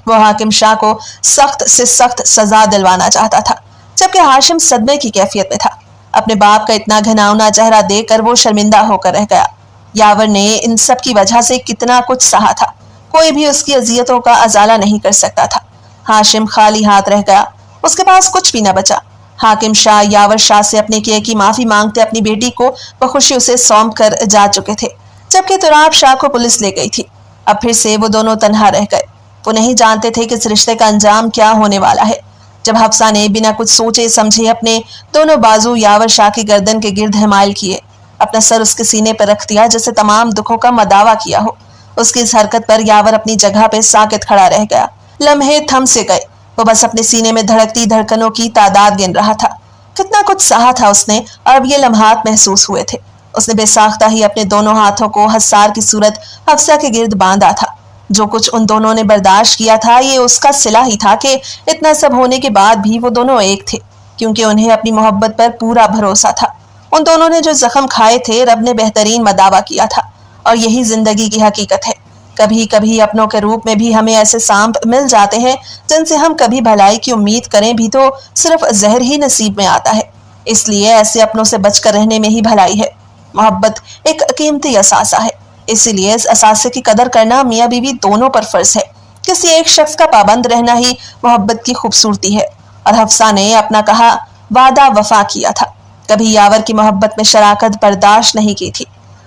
वो हाकिम शाह को सख्त से सख्त सजा दिलवाना चाहता था, जबकि हाशिम सदमे की कैफियत में था। अपने बाप का इतना घिनौना चेहरा देखकर वो शर्मिंदा होकर रह गया। यावर ने इन सब की वजह से कितना कुछ सहा था, कोई भी उसकी अजियतों का अजाला नहीं कर सकता था। हाशिम खाली हाथ रह गया, उसके पास कुछ भी न बचा। हाकिम शाह यावर शाह से अपने किए की माफी मांगते अपनी बेटी को बखुशी उसे सौंप कर जा चुके थे, जबकि तुराब शाह को पुलिस ले गई थी। अब फिर से वो दोनों तन्हा रह गए। वो नहीं जानते थे कि इस रिश्ते का अंजाम क्या होने वाला है। जब हफ्सा ने बिना कुछ सोचे समझे अपने दोनों बाजू यावर शाह की गर्दन के गिर्द हिमायल किए, अपना सर उसके सीने पर रख दिया जैसे तमाम दुखों का मदावा किया हो। उसकी इस हरकत पर यावर अपनी जगह पे साकित खड़ा रह गया। लम्हे थम से गए। वो बस अपने सीने में धड़कती धड़कनों की तादाद गिन रहा था। कितना कुछ सहा था उसने और अब ये लम्हात महसूस हुए थे। उसने बेसाख्ता ही अपने दोनों हाथों को हसार की सूरत हफ्सा के गिर्द बांधा था। जो कुछ उन दोनों ने बर्दाश्त किया था, ये उसका सिला ही था कि इतना सब होने के बाद भी वो दोनों एक थे, क्योंकि उन्हें अपनी मोहब्बत पर पूरा भरोसा था। उन दोनों ने जो जख्म खाए थे, रब ने बेहतरीन मदावा किया था और यही जिंदगी की हकीकत है। कभी कभी अपनों के रूप में भी हमें ऐसे सांप मिल जाते हैं जिनसे हम कभी भलाई की उम्मीद करें भी तो सिर्फ जहर ही नसीब में आता है। इसलिए ऐसे अपनों से बचकर रहने में ही भलाई है। मोहब्बत एक कीमती असासा है। اسی لیے اس اثاثے کی قدر کرنا میاں بیوی دونوں پر فرض ہے۔ کسی ایک شخص کا پابند رہنا ہی محبت کی خوبصورتی ہے، اور حفصہ نے اپنا کہا وعدہ وفا کیا تھا، کبھی یاور کی محبت میں شراکت برداشت نہیں کی تھی۔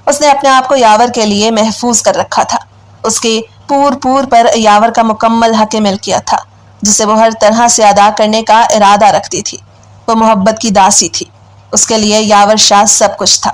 اس نے اپنے آپ کو یاور کے لیے محفوظ کر رکھا تھا۔ اس کے پور پر یاور کا مکمل حق ملکیت تھا، جسے وہ ہر طرح سے ادا کرنے کا ارادہ رکھتی تھی۔ وہ محبت کی داسی تھی، اس کے لیے یاور شاہ سب کچھ تھا۔